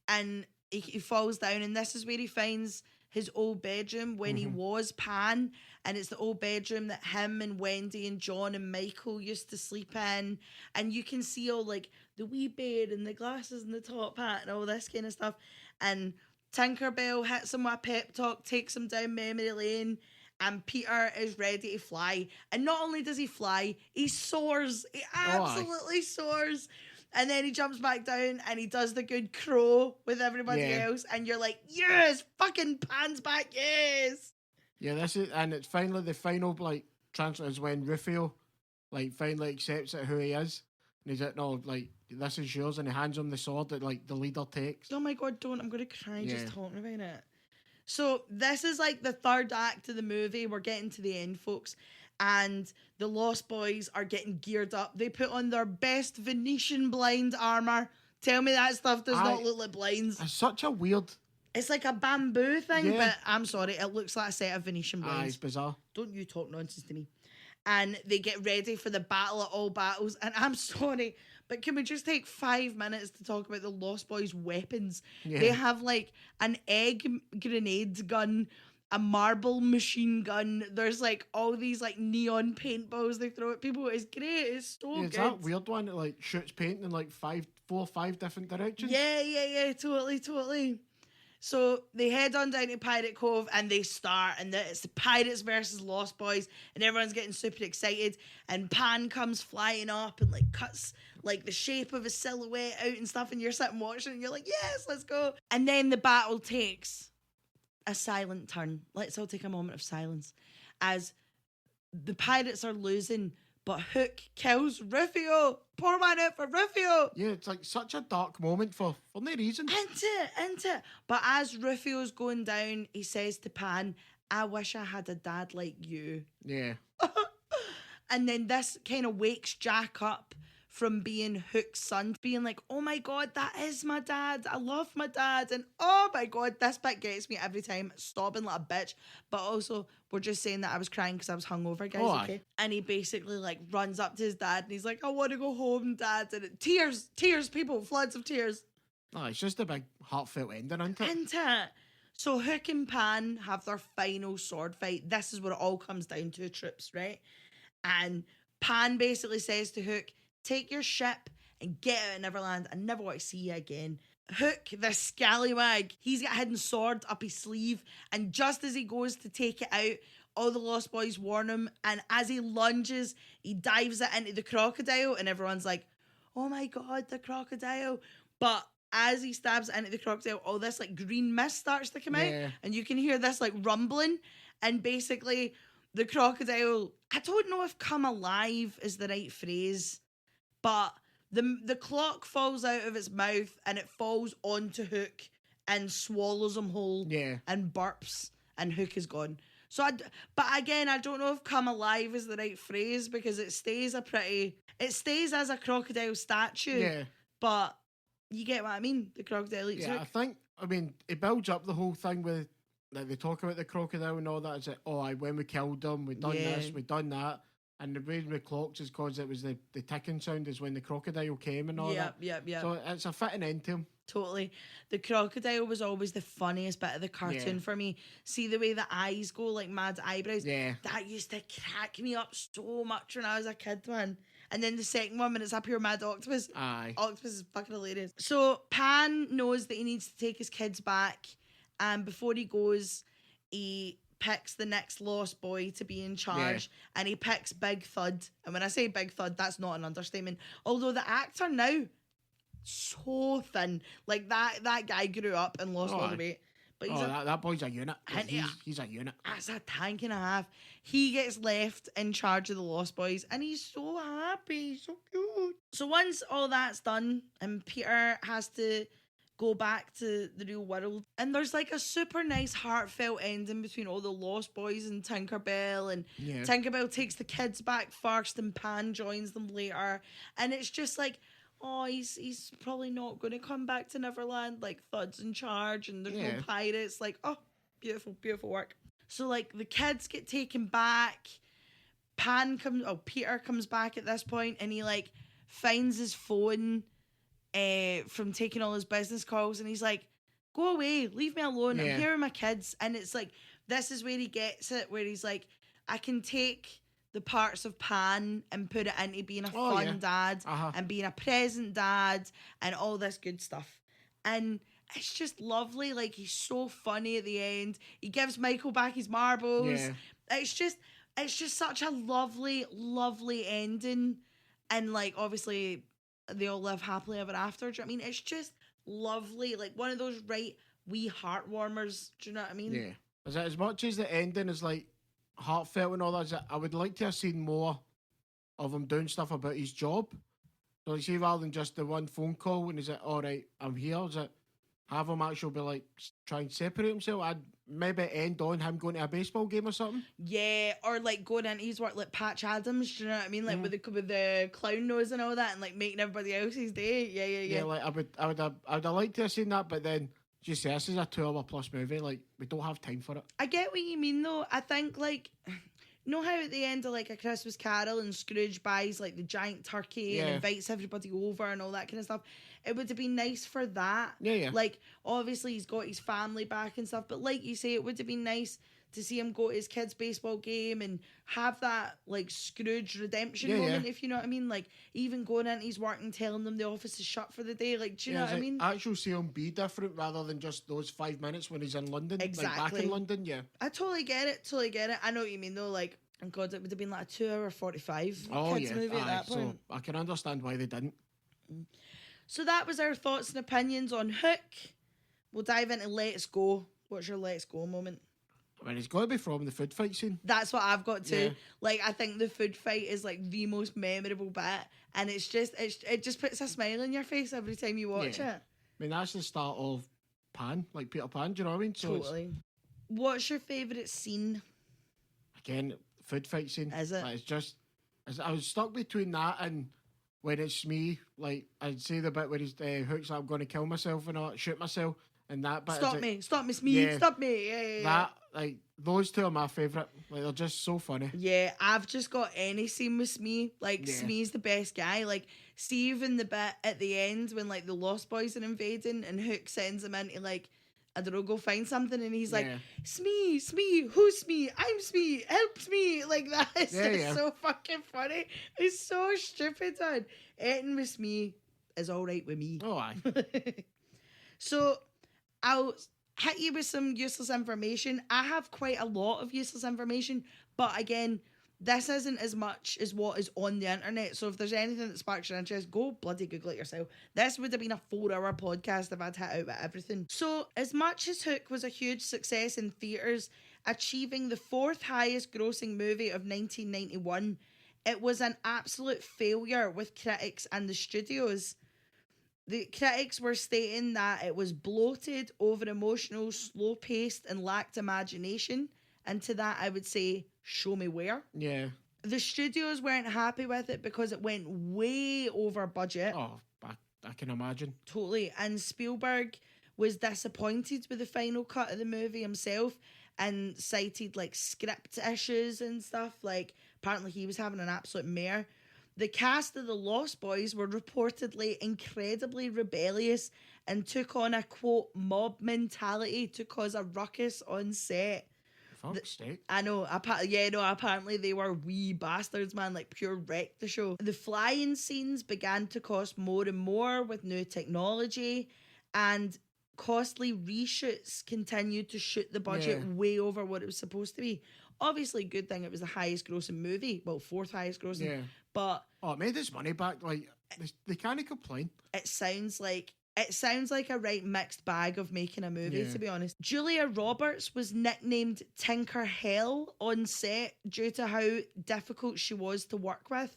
and he falls down, and this is where he finds his old bedroom when he was Pan, and it's the old bedroom that him and Wendy and John and Michael used to sleep in, and you can see all like the wee bed and the glasses and the top hat and all this kind of stuff, and Tinkerbell hits him with a pep talk, takes him down memory lane, and Peter is ready to fly, and not only does he fly, he soars, he absolutely soars. And then he jumps back down and he does the good crow with everybody else. And you're like, yes, fucking Pan's back, yes. Yeah, this is, and it's finally the final, like, transfer is when Rufio, like, finally accepts it who he is. And he's like, no, like, this is yours. And he hands him the sword that, like, the leader takes. Oh my God, don't. I'm going to cry just talking about it. So this is, like, the third act of the movie. We're getting to the end, folks. And the Lost Boys are getting geared up. They put on their best Venetian blind armor. Tell me that stuff does not look like blinds. It's such a weird... It's like a bamboo thing, but I'm sorry, it looks like a set of Venetian blinds. It's bizarre. Don't you talk nonsense to me. And they get ready for the battle of all battles. And I'm sorry, but can we just take 5 minutes to talk about the Lost Boys' weapons? Yeah. They have like an egg grenade gun, a marble machine gun. There's like all these like neon paintballs they throw at people. It's great. It's so good. It's that weird one that like shoots paint in like 4 or 5 different directions. Yeah. Totally. So they head on down to Pirate Cove and they start, and it's the Pirates versus Lost Boys, and everyone's getting super excited. And Pan comes flying up and like cuts like the shape of a silhouette out and stuff, and you're sitting watching, and you're like, yes, let's go. And then the battle takes a silent turn. Let's all take a moment of silence as the pirates are losing, but Hook kills Rufio. Poor man out for Rufio. Yeah, it's like such a dark moment for no reason. Into it. But as Rufio's going down, he says to Pan, I wish I had a dad like you. Yeah. And then this kind of wakes Jack up from being Hook's son, being like, oh my God, that is my dad. I love my dad. And oh my God, this bit gets me every time, sobbing like a bitch. But also, we're just saying that I was crying because I was hungover, guys, okay? And he basically like runs up to his dad and he's like, I want to go home, Dad. And tears, people, floods of tears. Oh, it's just a big heartfelt ending, isn't it? Isn't it? So Hook and Pan have their final sword fight. This is what it all comes down to, troops, right? And Pan basically says to Hook, take your ship and get out of Neverland. I never want to see you again. Hook, the scallywag, he's got a hidden sword up his sleeve, and just as he goes to take it out, all the Lost Boys warn him, and as he lunges, he dives it into the crocodile, and everyone's like, oh my God, the crocodile. But as he stabs it into the crocodile, all this like green mist starts to come out, and you can hear this like rumbling, and basically the crocodile, I don't know if come alive is the right phrase, but the clock falls out of its mouth and it falls onto Hook and swallows him whole and burps, and Hook is gone. So, but again, I don't know if come alive is the right phrase because it stays as a crocodile statue, but you get what I mean? The crocodile eats Hook. I mean, it builds up the whole thing with, like, they talk about the crocodile and all that. It's like, when we killed him, we done this, we done that. And the reason with clocks is because it was the ticking sound is when the crocodile came and all that. Yep. So it's a fitting end to him. Totally. The crocodile was always the funniest bit of the cartoon for me. See the way the eyes go, like mad eyebrows? Yeah. That used to crack me up so much when I was a kid, man. And then the second one, when it's a pure mad octopus. Aye. Octopus is fucking hilarious. So Pan knows that he needs to take his kids back. And before he goes, he picks the next Lost Boy to be in charge, and he picks Big Thud. And when I say Big Thud, that's not an understatement. Although the actor now, so thin. Like that guy grew up and lost all the weight. But he's that boy's a unit. He's a unit. That's a tank and a half. He gets left in charge of the Lost Boys, and he's so happy. He's so cute. So once all that's done, and Peter has to go back to the real world, and there's like a super nice heartfelt ending between all the Lost Boys and Tinkerbell, and Tinkerbell takes the kids back first and Pan joins them later, and it's just like, oh, he's probably not going to come back to Neverland, like Thud's in charge and there's no pirates, like, oh, beautiful work. So like the kids get taken back, Peter comes back at this point, and he like finds his phone from taking all his business calls, and he's like, go away, leave me alone, I'm here with my kids. And it's like, this is where he gets it, where he's like, I can take the parts of Pan and put it into being a fun dad and being a present dad and all this good stuff. And it's just lovely. Like, he's so funny at the end. He gives Michael back his marbles. Yeah. It's just such a lovely, lovely ending. And like, obviously, they all live happily ever after. Do you know what I mean? It's just lovely. Like, one of those wee heartwarmers. Do you know what I mean? Yeah. Is it as much as the ending is like heartfelt and all that? I would like to have seen more of him doing stuff about his job. So, you see, rather than just the one phone call, and is it, all right, I'm here? Is it have him actually be like, try and separate himself? I'd maybe end on him going to a baseball game or something. Yeah, or like going into his work like Patch Adams, do you know what I mean? Like with the clown nose and all that, and like making everybody else's day. Yeah. Yeah, like I would have liked to have seen that, but then just this is a 2-hour plus movie. Like, we don't have time for it. I get what you mean though. I think like, you know how at the end of like A Christmas Carol and Scrooge buys like the giant turkey and invites everybody over and all that kind of stuff. It would have been nice for that. Yeah. Like, obviously he's got his family back and stuff, but like you say, it would have been nice to see him go to his kids' baseball game and have that like Scrooge redemption moment, if you know what I mean. Like, even going into his work and telling them the office is shut for the day. Like, do you know what I mean? Actually see him be different rather than just those 5 minutes when he's in London. Exactly. Like, back in London, I totally get it. I know what you mean though. Like, oh God, it would have been like a 2-hour 45 kids movie at that point. So I can understand why they didn't. So that was our thoughts and opinions on Hook. We'll dive into Let's Go. What's your Let's Go moment? I mean, it's got to be from the food fight scene. That's what I've got too. Yeah. Like, I think the food fight is like the most memorable bit, and it just puts a smile on your face every time you watch it. I mean, that's the start of Pan, like Peter Pan. Do you know what I mean? So totally. What's your favourite scene? Again, food fight scene. Is it? Like, I was stuck between that and when it's Smee. Like, I'd say the bit where he's Hook's like, I'm going to kill myself and all, shoot myself, and that bit. Stop me, Smee, stop me. Yeah. That, like, those two are my favourite. Like, they're just so funny. Yeah, I've just got any scene with Smee. Like, Smee's the best guy. Like, Steve in the bit at the end when, like, the Lost Boys are invading and Hook sends him into, like, I don't know, go find something, and he's like, Smee, who's Smee? I'm Smee, help me. Like, that is so fucking funny. It's so stupid, man. Eating with Smee is all right with me. Oh, aye. So, I'll hit you with some useless information. I have quite a lot of useless information, but again, this isn't as much as what is on the internet. So if there's anything that sparks your interest, go bloody Google it yourself. This would have been a 4-hour podcast if I'd hit out with everything. So as much as Hook was a huge success in theatres, achieving the 4th highest grossing movie of 1991, it was an absolute failure with critics and the studios. The critics were stating that it was bloated, over-emotional, slow-paced, and lacked imagination. And to that, I would say, show me where. Yeah. The studios weren't happy with it because it went way over budget. Oh, I can imagine. Totally. And Speilberg was disappointed with the final cut of the movie himself and cited, like, script issues and stuff. Like, apparently he was having an absolute mare. The cast of the Lost Boys were reportedly incredibly rebellious and took on a, quote, mob mentality to cause a ruckus on set. Fuck's sake. I know. Apparently they were wee bastards, man. Like, pure wrecked the show. The flying scenes began to cost more and more with new technology, and costly reshoots continued to shoot the budget way over what it was supposed to be. Obviously, good thing it was the highest grossing movie. Well, 4th highest grossing. Yeah. But it made its money back. Like, they can't complain. It sounds like a right mixed bag of making a movie, to be honest. Julia Roberts was nicknamed Tinker Hell on set due to how difficult she was to work with.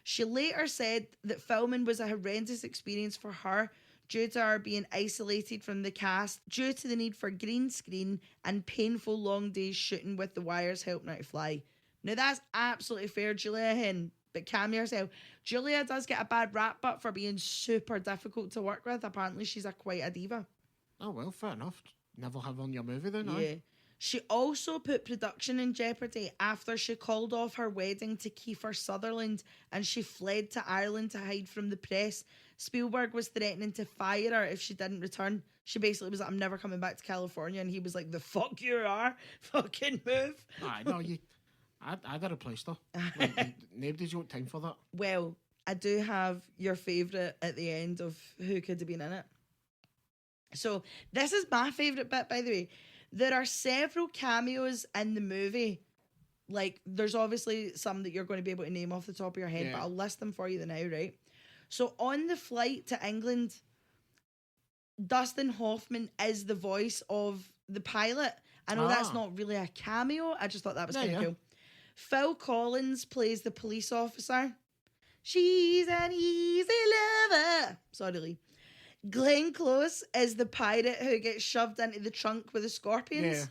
She later said that filming was a horrendous experience for her due to her being isolated from the cast, due to the need for green screen and painful long days shooting with the wires helping her to fly. Now, that's absolutely fair, Julia Hen. But calm yourself. Julia does get a bad rap, but for being super difficult to work with. Apparently, she's quite a diva. Oh, well, fair enough. Never have on your movie then, Yeah. She also put production in jeopardy after she called off her wedding to Kiefer Sutherland and she fled to Ireland to hide from the press. Spielberg was threatening to fire her if she didn't return. She basically was like, I'm never coming back to California. And he was like, the fuck you are. Fucking move. No, I'd have replaced her. Like, nobody's got time for that. Well, I do have your favourite at the end of who could have been in it. So this is my favourite bit, by the way. There are several cameos in the movie. Like, there's obviously some that you're going to be able to name off the top of your head, but I'll list them for you now, right? So on the flight to England, Dustin Hoffman is the voice of the pilot. I know that's not really a cameo. I just thought that was kind of cool. Phil Collins plays the police officer. She's an easy lover. Sorry, Lee. Glenn Close is the pirate who gets shoved into the trunk with the scorpions. Yeah.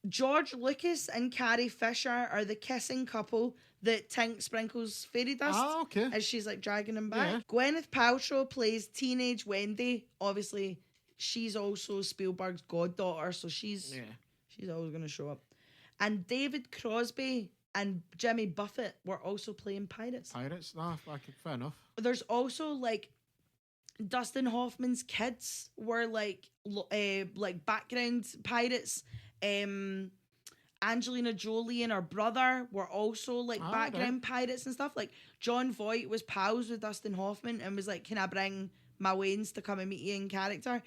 George Lucas and Carrie Fisher are the kissing couple that Tink sprinkles fairy dust as she's like dragging him back. Yeah. Gwyneth Paltrow plays teenage Wendy. Obviously, she's also Spielberg's goddaughter, so she's always going to show up. And David Crosby and Jimmy Buffett were also playing pirates. Fair enough. There's also like Dustin Hoffman's kids were like background pirates. Angelina Jolie and her brother were also like background pirates and stuff. Like John Voight was pals with Dustin Hoffman and was like, "Can I bring my Waynes to come and meet you in character?"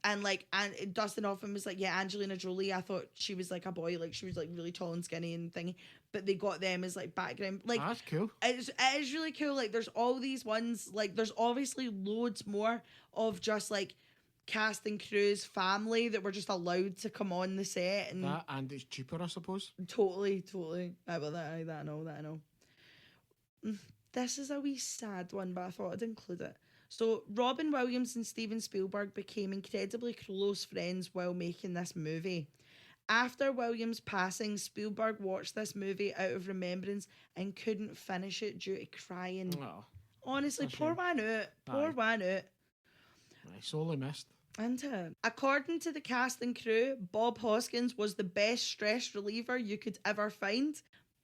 And like, and Dustin Hoffman was like, "Yeah, Angelina Jolie. I thought she was like a boy, like she was like really tall and skinny and thingy." But they got them as like background. Like that's cool. It is really cool. Like there's all these ones. Like there's obviously loads more of just like cast and crew's family that were just allowed to come on the set and it's cheaper, I suppose. Totally. Well, that I know. This is a wee sad one, but I thought I'd include it. So Robin Williams and Steven Spielberg became incredibly close friends while making this movie. After Williams' passing, Spielberg watched this movie out of remembrance and couldn't finish it due to crying. Oh, honestly, poor Wanut. Poor Wanut. Sorely missed. According to the cast and crew, Bob Hoskins was the best stress reliever you could ever find,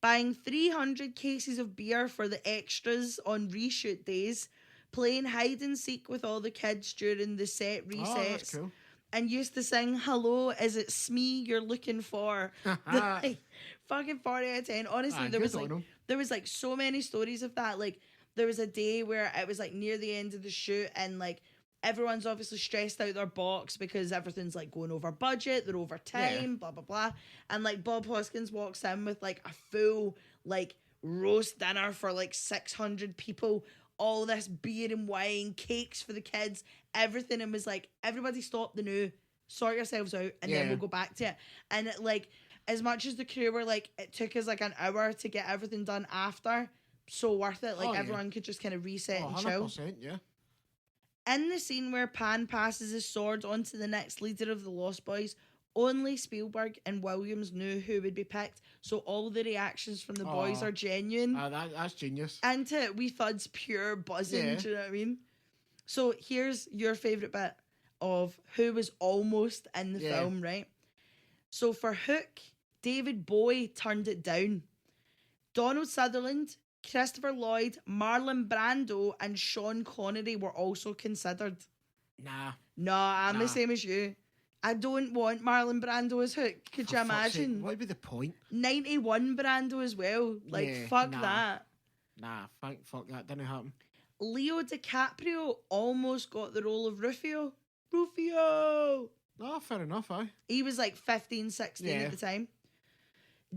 buying 300 cases of beer for the extras on reshoot days, playing hide and seek with all the kids during the set resets. Oh, that's cool. And used to sing, "Hello, is it Smee you're looking for?" Fucking 40 out of 10. Honestly, there was like so many stories of that. Like there was a day where it was like near the end of the shoot and like everyone's obviously stressed out their box because everything's like going over budget, they're over time, blah blah blah. And like Bob Hoskins walks in with like a full like roast dinner for like 600 people. All this beer and wine, cakes for the kids, everything, and was like, everybody stop the new, sort yourselves out, and then we'll go back to it. And it, like, as much as the crew were like, it took us like an hour to get everything done after, so worth it. Like, everyone could just kind of reset and chill. Yeah. In the scene where Pan passes his sword on to the next leader of the Lost Boys, only Spielberg and Williams knew who would be picked, so all the reactions from the boys are genuine. That's genius. And to we thuds pure buzzing, do you know what I mean? So here's your favourite bit of who was almost in the film, right? So for Hook, David Bowie turned it down. Donald Sutherland, Christopher Lloyd, Marlon Brando, and Sean Connery were also considered. I'm the same as you. I don't want Marlon Brando as Hook. Could you imagine? What would be the point? 91 Brando as well. Like, fuck that. Fuck that. Didn't happen. Leo DiCaprio almost got the role of Rufio. Rufio! Oh, fair enough, He was like 15, 16 at the time.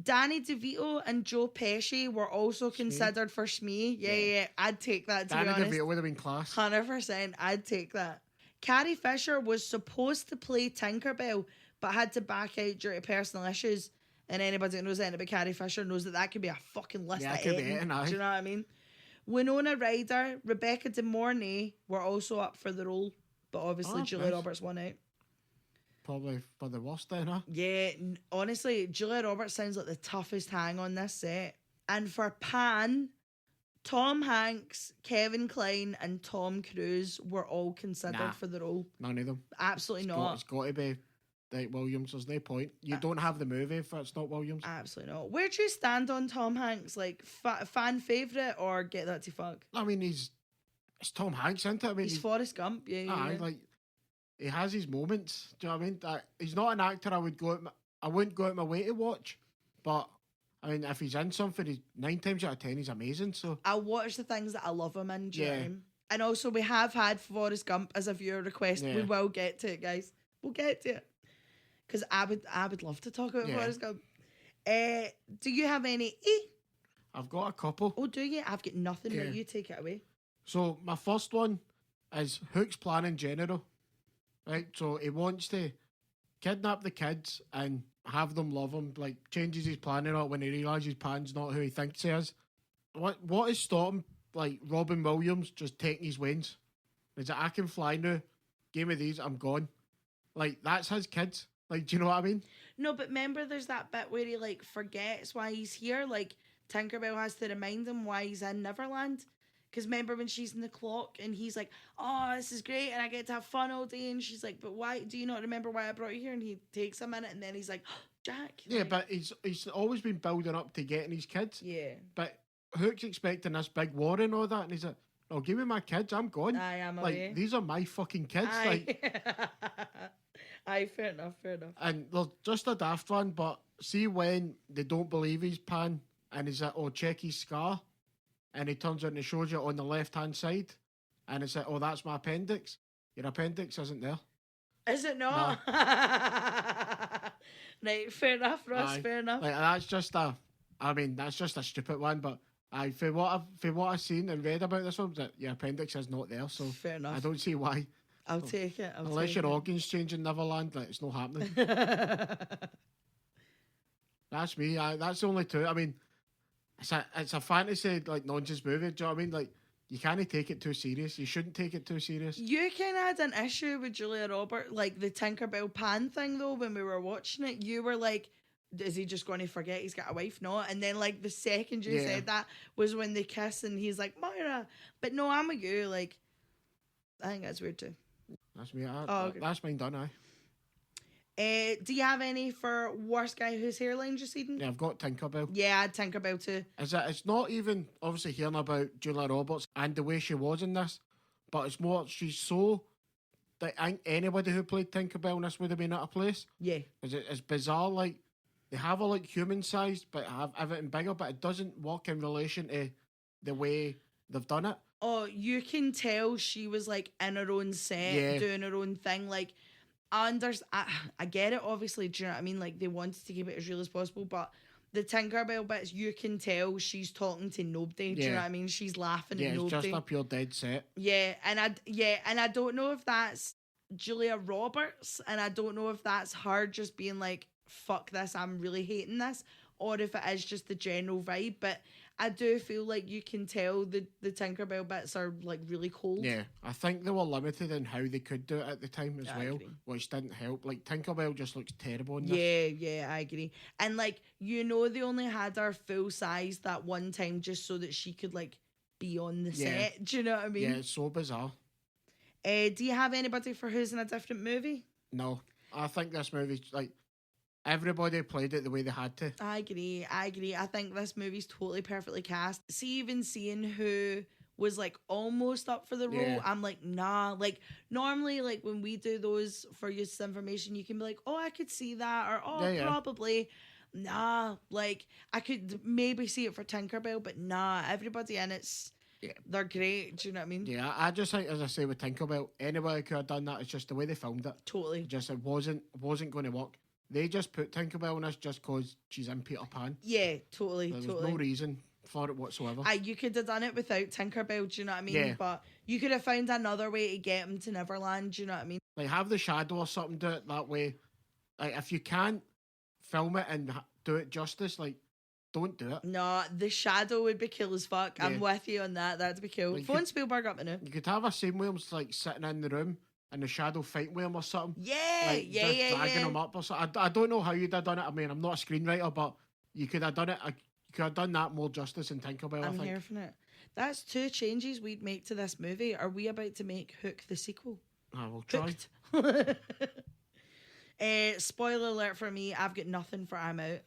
Danny DeVito and Joe Pesci were also considered for Smee. Yeah. I'd take that, to be honest. Danny DeVito would have been class. 100%. I'd take that. Carrie Fisher was supposed to play Tinkerbell, but had to back out due to personal issues. And anybody that knows anything about Carrie Fisher knows that could be a fucking list of editing. Do you know what I mean? Winona Ryder, Rebecca De Mornay were also up for the role, but obviously Julia Roberts won out. Probably for the worst then, huh? Yeah, honestly, Julia Roberts sounds like the toughest hang on this set. And for Pan, Tom Hanks, Kevin Kline, and Tom Cruise were all considered for the role. None of them. Absolutely not. It's got to be like Williams. There's no point. You don't have the movie if it's not Williams. Absolutely not. Where do you stand on Tom Hanks? Like, fan favourite or get that to fuck? I mean, it's Tom Hanks, isn't it? I mean, He's Forrest Gump, yeah. like, he has his moments. Do you know what I mean? He's not an actor I wouldn't go out my way to watch, but I mean, if he's in something, 9 times out of 10 he's amazing. So I'll watch the things that I love him in. Do you know what I mean? And also, we have had Forrest Gump as a viewer request. Yeah. We will get to it, guys. We'll get to it because I would love to talk about Forrest Gump. Do you have any? I've got a couple. Oh, do you? I've got nothing. But you take it away. So my first one is Hook's plan in general. Right, so he wants to kidnap the kids and have them love him. Like, changes his plan and all when he realises Pan's not who he thinks he is. What is stopping, like, Robin Williams just taking his wings? He's like, I can fly now. Give me these, I'm gone. Like, that's his kids. Like, do you know what I mean? No, but remember, there's that bit where he like forgets why he's here. Like, Tinkerbell has to remind him why he's in Neverland. Because remember when she's in the clock and he's like, oh, this is great and I get to have fun all day. And she's like, but why? Do you not remember why I brought you here? And he takes a minute and then he's like, oh, Jack. Yeah, but he's always been building up to getting his kids. Yeah. But Hook's expecting this big war and all that. And he's like, oh, give me my kids. I'm gone. I am like, away. These are my fucking kids. Aye. Like, aye, fair enough. And there's just a daft one, but see when they don't believe he's Pan and he's like, oh, check his scar. And he turns out and shows you on the left-hand side. And it's like, oh, that's my appendix. Your appendix isn't there. Is it not? No. Right, fair enough, Ross, fair enough. Like, that's just a stupid one, but for what I've seen and read about this one, that your appendix is not there, so fair enough. I don't see why. I'll take it. Unless your organs change in Neverland, like, it's not happening. That's me. That's the only two. I mean, it's a fantasy, like, nonsense movie. Do you know what I mean? Like, you can't take it too serious. You shouldn't take it too serious. You kind of had an issue with Julia Roberts, like the Tinkerbell Pan thing, though, when we were watching it. You were like, is he just going to forget he's got a wife? No. And then, like, the second you said that was when they kiss and he's like, Moira. But no, I'm with you. Like, I think that's weird too. That's me. Okay. That's mine done, aye. Do you have any for worst guy whose hairline just eaten? Yeah, I've got Tinkerbell. Yeah, I had Tinkerbell too. It's not even obviously hearing about Julia Roberts and the way she was in this, but it's more she's so that anybody who played Tinkerbell in this would have been out of place. Yeah, It's bizarre. Like, they have her like human sized, but have everything bigger, but it doesn't work in relation to the way they've done it. Oh, you can tell she was like in her own set, doing her own thing. Like, I get it, obviously. Do you know what I mean? Like, they wanted to keep it as real as possible, but the Tinkerbell bits, you can tell she's talking to nobody. Do you know what I mean? She's laughing at nobody. Yeah, it's just a pure dead set. Yeah, and I don't know if that's Julia Roberts, and I don't know if that's her just being like, fuck this, I'm really hating this, or if it is just the general vibe, but I do feel like you can tell the Tinkerbell bits are like really cold. Yeah, I think they were limited in how they could do it at the time as well, which didn't help. Like, Tinkerbell just looks terrible in this. Yeah, I agree. And like, they only had her full size that one time just so that she could like be on the set. Do you know what I mean? Yeah, it's so bizarre. Do you have anybody for who's in a different movie? No, I think this movie's like, everybody played it the way they had to. I agree. I think this movie's totally perfectly cast. See, even seeing who was like almost up for the role, I'm like, nah. Like, normally, like when we do those for use information, you can be like, oh, I could see that, or oh, probably. Nah, like, I could maybe see it for Tinkerbell, but nah, everybody in it's, they're great. Do you know what I mean? Yeah, I just think, as I say with Tinkerbell, anybody could have done that. It's just the way they filmed it. Totally. It wasn't going to work. They just put Tinkerbell in this just because she's in Peter Pan. Yeah, totally. There was no reason for it whatsoever. You could have done it without Tinkerbell, do you know what I mean? Yeah. But you could have found another way to get him to Neverland, do you know what I mean? Like, have the shadow or something, do it that way. Like, if you can't film it and do it justice, like, don't do it. No, the shadow would be cool as fuck. Yeah. I'm with you on that. That'd be cool. Like, Phone Spielberg up now. You could have a scene where it's like sitting in the room and the shadow fighting with him or something. Dragging him up or something. I don't know how you'd have done it. I mean, I'm not a screenwriter, but you could have done it. You could have done that more justice in Tinkerbell, I think. I'm here for it. That's 2 changes we'd make to this movie. Are we about to make Hook the sequel? I will try. Spoiler alert for me, I've got nothing for I'm Out.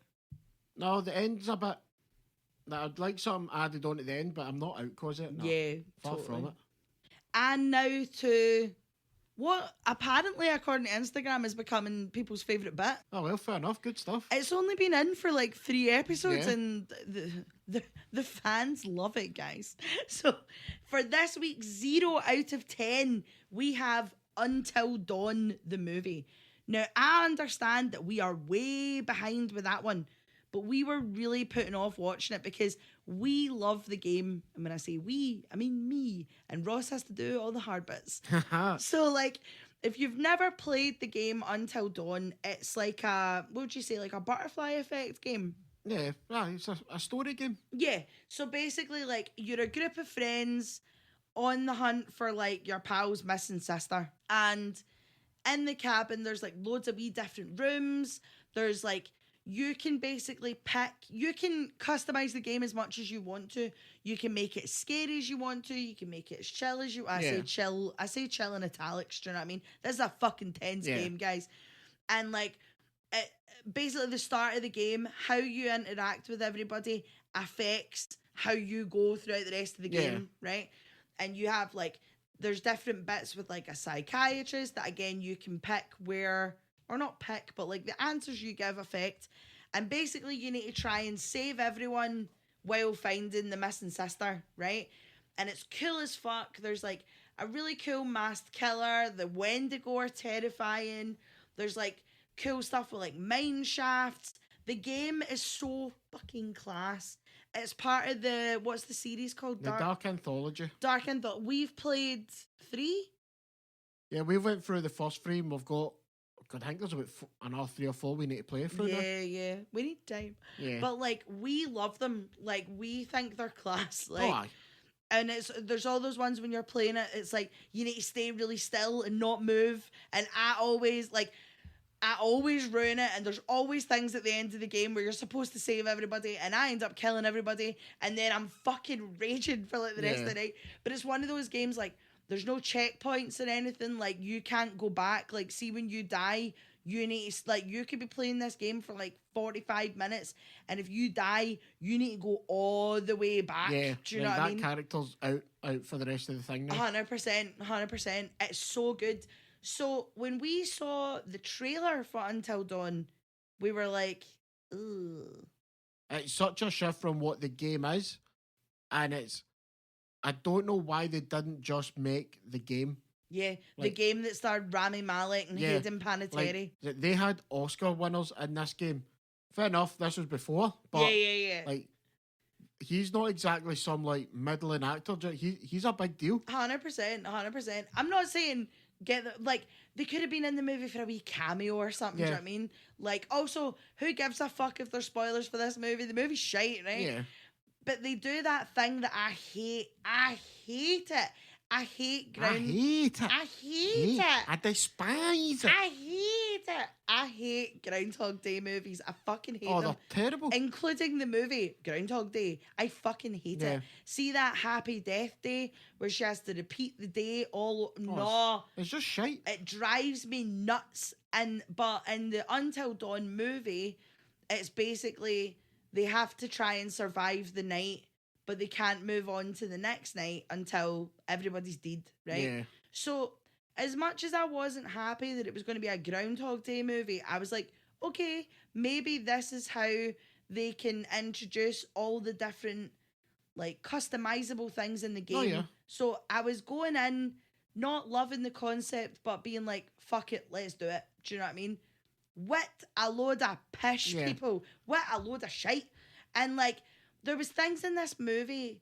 No, the end's a bit. I'd like something added on at the end, but I'm not out cause it. No, Yeah, far totally. from it. And now to what apparently, according to Instagram, is becoming people's favourite bit. Oh well, fair enough. Good stuff. It's only been in for like 3 episodes, Yeah. and the fans love it, guys. So for this week's 0 out of 10, we have Until Dawn, the movie. Now, I understand that we are way behind with that one, but we were really putting off watching it because we love the game. And when I say we, I mean me. And Ross has to do all the hard bits. So, like, if you've never played the game Until Dawn, it's like a, what would you say, like a butterfly effect game? Yeah, it's a story game. Yeah. So basically, like, you're a group of friends on the hunt for, like, your pal's missing sister. And in the cabin, there's, like, loads of wee different rooms. There's, like, you can basically pick, you can customize the game as much as you want to. You can make it as scary as you want to. You can make it as chill as you, I say chill in italics, do you know what I mean? This is a fucking tense game, guys. And like, basically the start of the game, how you interact with everybody affects how you go throughout the rest of the game, right? And you have like, there's different bits with like a psychiatrist that again, you can pick where, or not pick, but like the answers you give affect. And basically you need to try and save everyone while finding the missing sister, right? And it's cool as fuck. There's like a really cool masked killer. The Wendigo are terrifying. There's like cool stuff with like mine shafts. The game is so fucking class. It's part of the, what's the series called? The Dark Anthology. Dark Anthology. We've played 3? Yeah, we went through the first 3 and we've got, I think there's about another 3 or 4 we need to play through now. Yeah. We need time. Yeah. But like, we love them. Like, we think they're class. Like, aye. and there's all those ones when you're playing it, it's like, you need to stay really still and not move. And I always ruin it, and there's always things at the end of the game where you're supposed to save everybody, and I end up killing everybody, and then I'm fucking raging for like the rest of the night. But it's one of those games, like, there's no checkpoints or anything, like, you can't go back. Like, see, when you die, you need to, like, you could be playing this game for like 45 minutes, and if you die, you need to go all the way back. Yeah, do you know what I mean? That character's out for the rest of the thing now. 100%. It's so good. So when we saw the trailer for Until Dawn, we were like, ugh. It's such a shift from what the game is, and I don't know why they didn't just make the game. Yeah, the game that starred Rami Malek and Hayden Panettiere. Like, they had Oscar winners in this game. Fair enough, this was before, but yeah. Like, he's not exactly some like middling actor. He's a big deal. 100%. I'm not saying they could have been in the movie for a wee cameo or something. Do you know what I mean? Like, also, who gives a fuck if there's spoilers for this movie? The movie's shite, right? Yeah. But they do that thing that I hate. I hate it. I hate ground. I hate it. I hate it. I despise it. I hate it. I hate Groundhog Day movies. I fucking hate them. They're terrible. Including the movie Groundhog Day. I fucking hate it. See that Happy Death Day where she has to repeat the day all... no. It's just shite. It drives me nuts. But in the Until Dawn movie, it's basically they have to try and survive the night, but they can't move on to the next night until everybody's dead, right? Yeah. So, as much as I wasn't happy that it was going to be a Groundhog Day movie, I was like, okay, maybe this is how they can introduce all the different, like, customizable things in the game. Oh, yeah. So, I was going in, not loving the concept, but being like, fuck it, let's do it. Do you know what I mean? What a load of pish, people. What a load of shite. And, like, there was things in this movie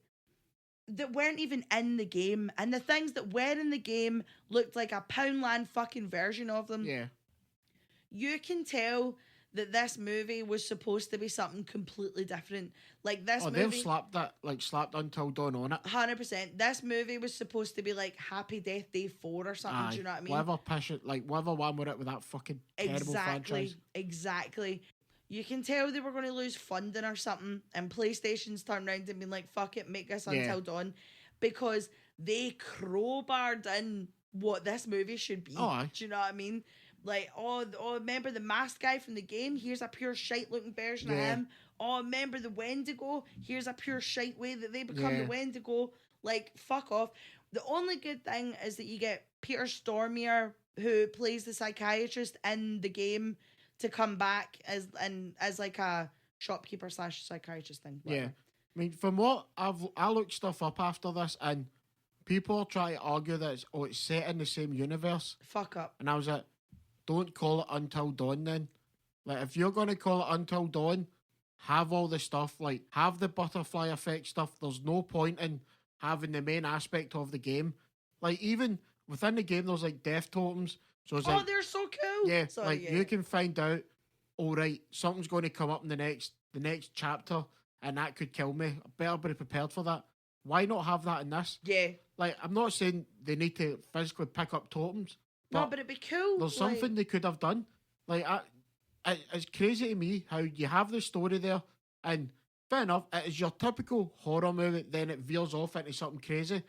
that weren't even in the game. And the things that were in the game looked like a Poundland fucking version of them. Yeah. You can tell that this movie was supposed to be something completely different. Like, this movie... they've slapped Until Dawn on it. 100%. This movie was supposed to be like Happy Death Day 4 or something. Do you know what I mean? Whatever one with it with that fucking terrible franchise. Exactly. You can tell they were going to lose funding or something, and PlayStation's turned around and been like, fuck it, make us Until Dawn, because they crowbarred in what this movie should be. Oh, aye. Do you know what I mean? Like, remember the masked guy from the game? Here's a pure shite looking version of him. Oh, remember the Wendigo? Here's a pure shite way that they become the Wendigo. Like, fuck off. The only good thing is that you get Peter Stormare, who plays the psychiatrist in the game, to come back as like a shopkeeper / psychiatrist thing. Whatever. Yeah. I mean, from what I looked stuff up after this, and people try to argue that it's set in the same universe. Fuck up. And I was like, don't call it Until Dawn then. Like, if you're going to call it Until Dawn, have all the stuff, like, have the butterfly effect stuff. There's no point in having the main aspect of the game. Like, even within the game, there's, like, death totems. So it's like, they're so cool. Yeah, you can find out, all right, something's going to come up in the next chapter, and that could kill me. I better be prepared for that. Why not have that in this? Yeah. Like, I'm not saying they need to physically pick up totems. But it'd be cool. There's something they could have done. Like, it's crazy to me how you have the story there, and fair enough, it is your typical horror movie, then it veers off into something crazy.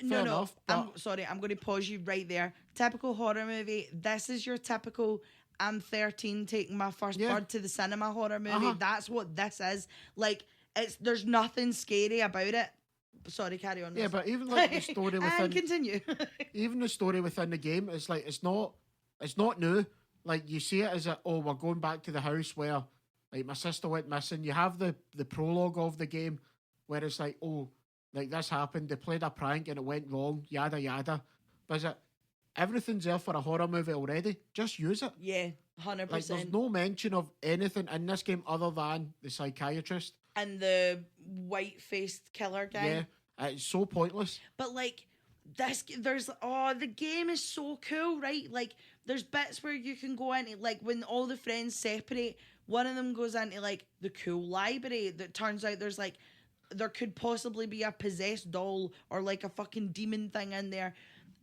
Fair enough. I'm sorry, I'm going to pause you right there. Typical horror movie. This is your typical I'm 13 taking my first bird to the cinema horror movie. That's what this is. Like, there's nothing scary about it. Sorry, carry on. Yeah, but even like the story within and continue. even the story within the game, it's like it's not new. Like, you see it as we're going back to the house where, like, my sister went missing. You have the prologue of the game where it's like, oh, like, this happened, they played a prank and it went wrong, yada yada. But is it everything's there for a horror movie already? Just use it. Yeah, 100%. Like, there's no mention of anything in this game other than the psychiatrist and the white-faced killer guy. Yeah, it's so pointless. But like the game is so cool, right? Like, there's bits where you can go into, like, when all the friends separate, one of them goes into, like, the cool library that turns out there could possibly be a possessed doll or, like, a fucking demon thing in there.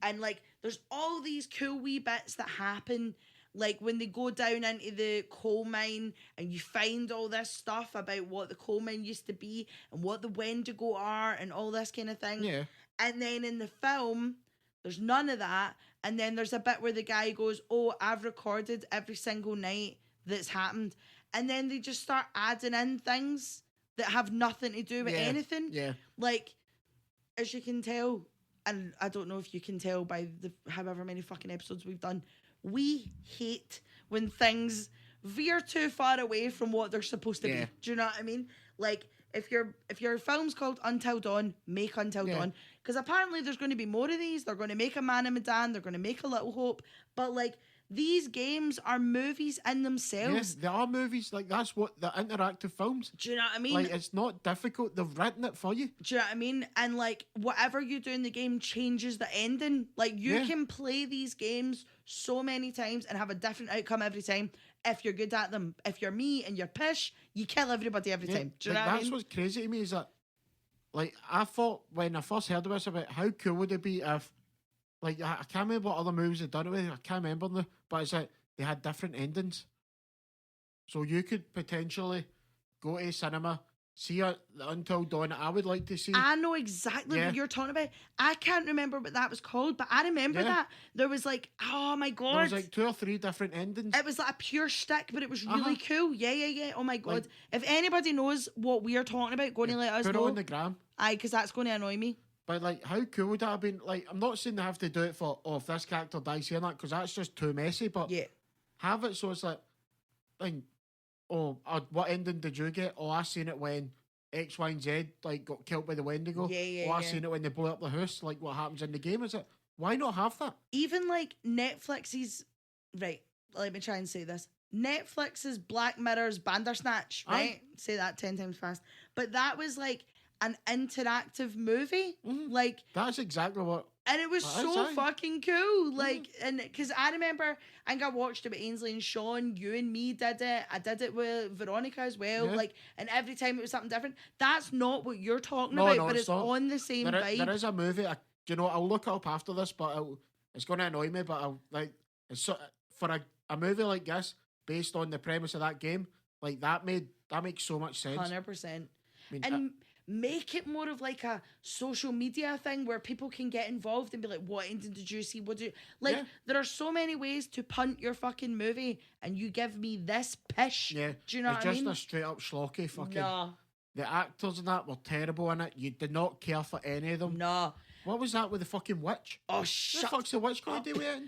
And, like, there's all these cool wee bits that happen, like, when they go down into the coal mine and you find all this stuff about what the coal mine used to be and what the Wendigo are and all this kind of thing. Yeah. And then in the film, there's none of that. And then there's a bit where the guy goes, oh, I've recorded every single night that's happened. And then they just start adding in things that have nothing to do with anything. Yeah. Like, as you can tell, and I don't know if you can tell by the however many fucking episodes we've done, we hate when things veer too far away from what they're supposed to be. Do you know what I mean? Like, if your film's called Until Dawn, make Until Dawn. Because apparently there's going to be more of these. They're going to make a Man and Medan. They're going to make a Little Hope. But, like, these games are movies in themselves. Yes, they are movies. Like, that's what the interactive films. Do you know what I mean? Like, it's not difficult. They've written it for you. Do you know what I mean? And, like, whatever you do in the game changes the ending. Like, you can play these games so many times and have a different outcome every time if you're good at them. If you're me and you're pish, you kill everybody every time. Do you know what I mean? That's what's crazy to me is that, like, I thought when I first heard of this about how cool would it be if, like, I can't remember what other movies had done it with. I can't remember now, but it's like they had different endings. So you could potentially go to cinema, see Until Dawn. I would like to see. I know exactly what you're talking about. I can't remember what that was called, but I remember that. There was, like, oh my God. There was like 2 or 3 different endings. It was like a pure shtick, but it was really cool. Yeah. Oh my God. Like, if anybody knows what we are talking about, go and let us know. Put it on the gram. Aye, because that's going to annoy me. But, like, how cool would that have been? Like, I'm not saying they have to do it for, if this character dies here and that, because that's just too messy, but have it so it's like, what ending did you get? Oh, I seen it when X, Y, and Z, like, got killed by the Wendigo. I seen it when they blew up the house, like what happens in the game. Is it? Why not have that? Even, like, Netflix's, right, let me try and say this. Netflix's Black Mirror's Bandersnatch, right? Say that 10 times fast. But that was, like, an interactive movie. Like, that's exactly what. And it was so fucking cool. Like, and because I remember, I think I watched it with Ainsley and Sean. You and me did it. I did it with Veronica as well. Like, and every time it was something different. That's not what you're talking about, but it's not on the same vibe. There is a movie. I'll look it up after this, but it's going to annoy me. But for a movie like this, based on the premise of that game, like that makes so much sense. 100%. And make it more of like a social media thing where people can get involved and be like, what ending did you see? What do you... Like, there are so many ways to punt your fucking movie, and you give me this pish. Yeah. Do you know what I mean? It's just a straight up schlocky fucking... No. The actors in that were terrible in it. You did not care for any of them. No. What was that with the fucking witch? Oh, shut the fuck's the witch going to do with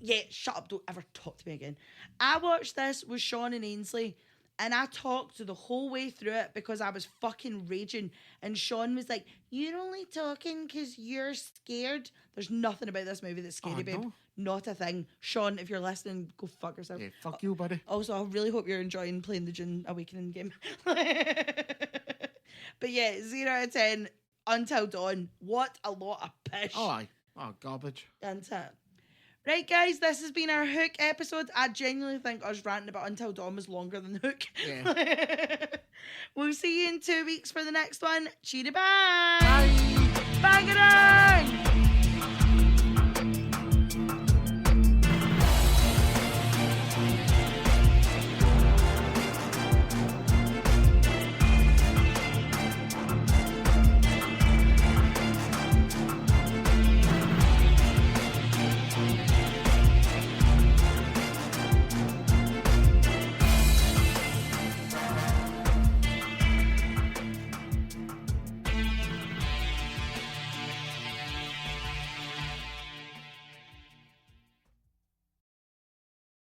it? Shut up. Don't ever talk to me again. I watched this with Sean and Ainsley, and I talked the whole way through it because I was fucking raging. And Sean was like, you're only talking because you're scared. There's nothing about this movie that's scary, babe. No. Not a thing. Sean, if you're listening, go fuck yourself. Yeah, fuck you, buddy. Also, I really hope you're enjoying playing the Dune Awakening game. But yeah, 0 out of 10, Until Dawn. What a lot of pish. Oh, aye. Oh, garbage. That's it. Right, guys, this has been our Hook episode. I genuinely think us ranting about Until Dawn was longer than Hook. Yeah. We'll see you in 2 weeks for the next one. Cheery bye. Bye.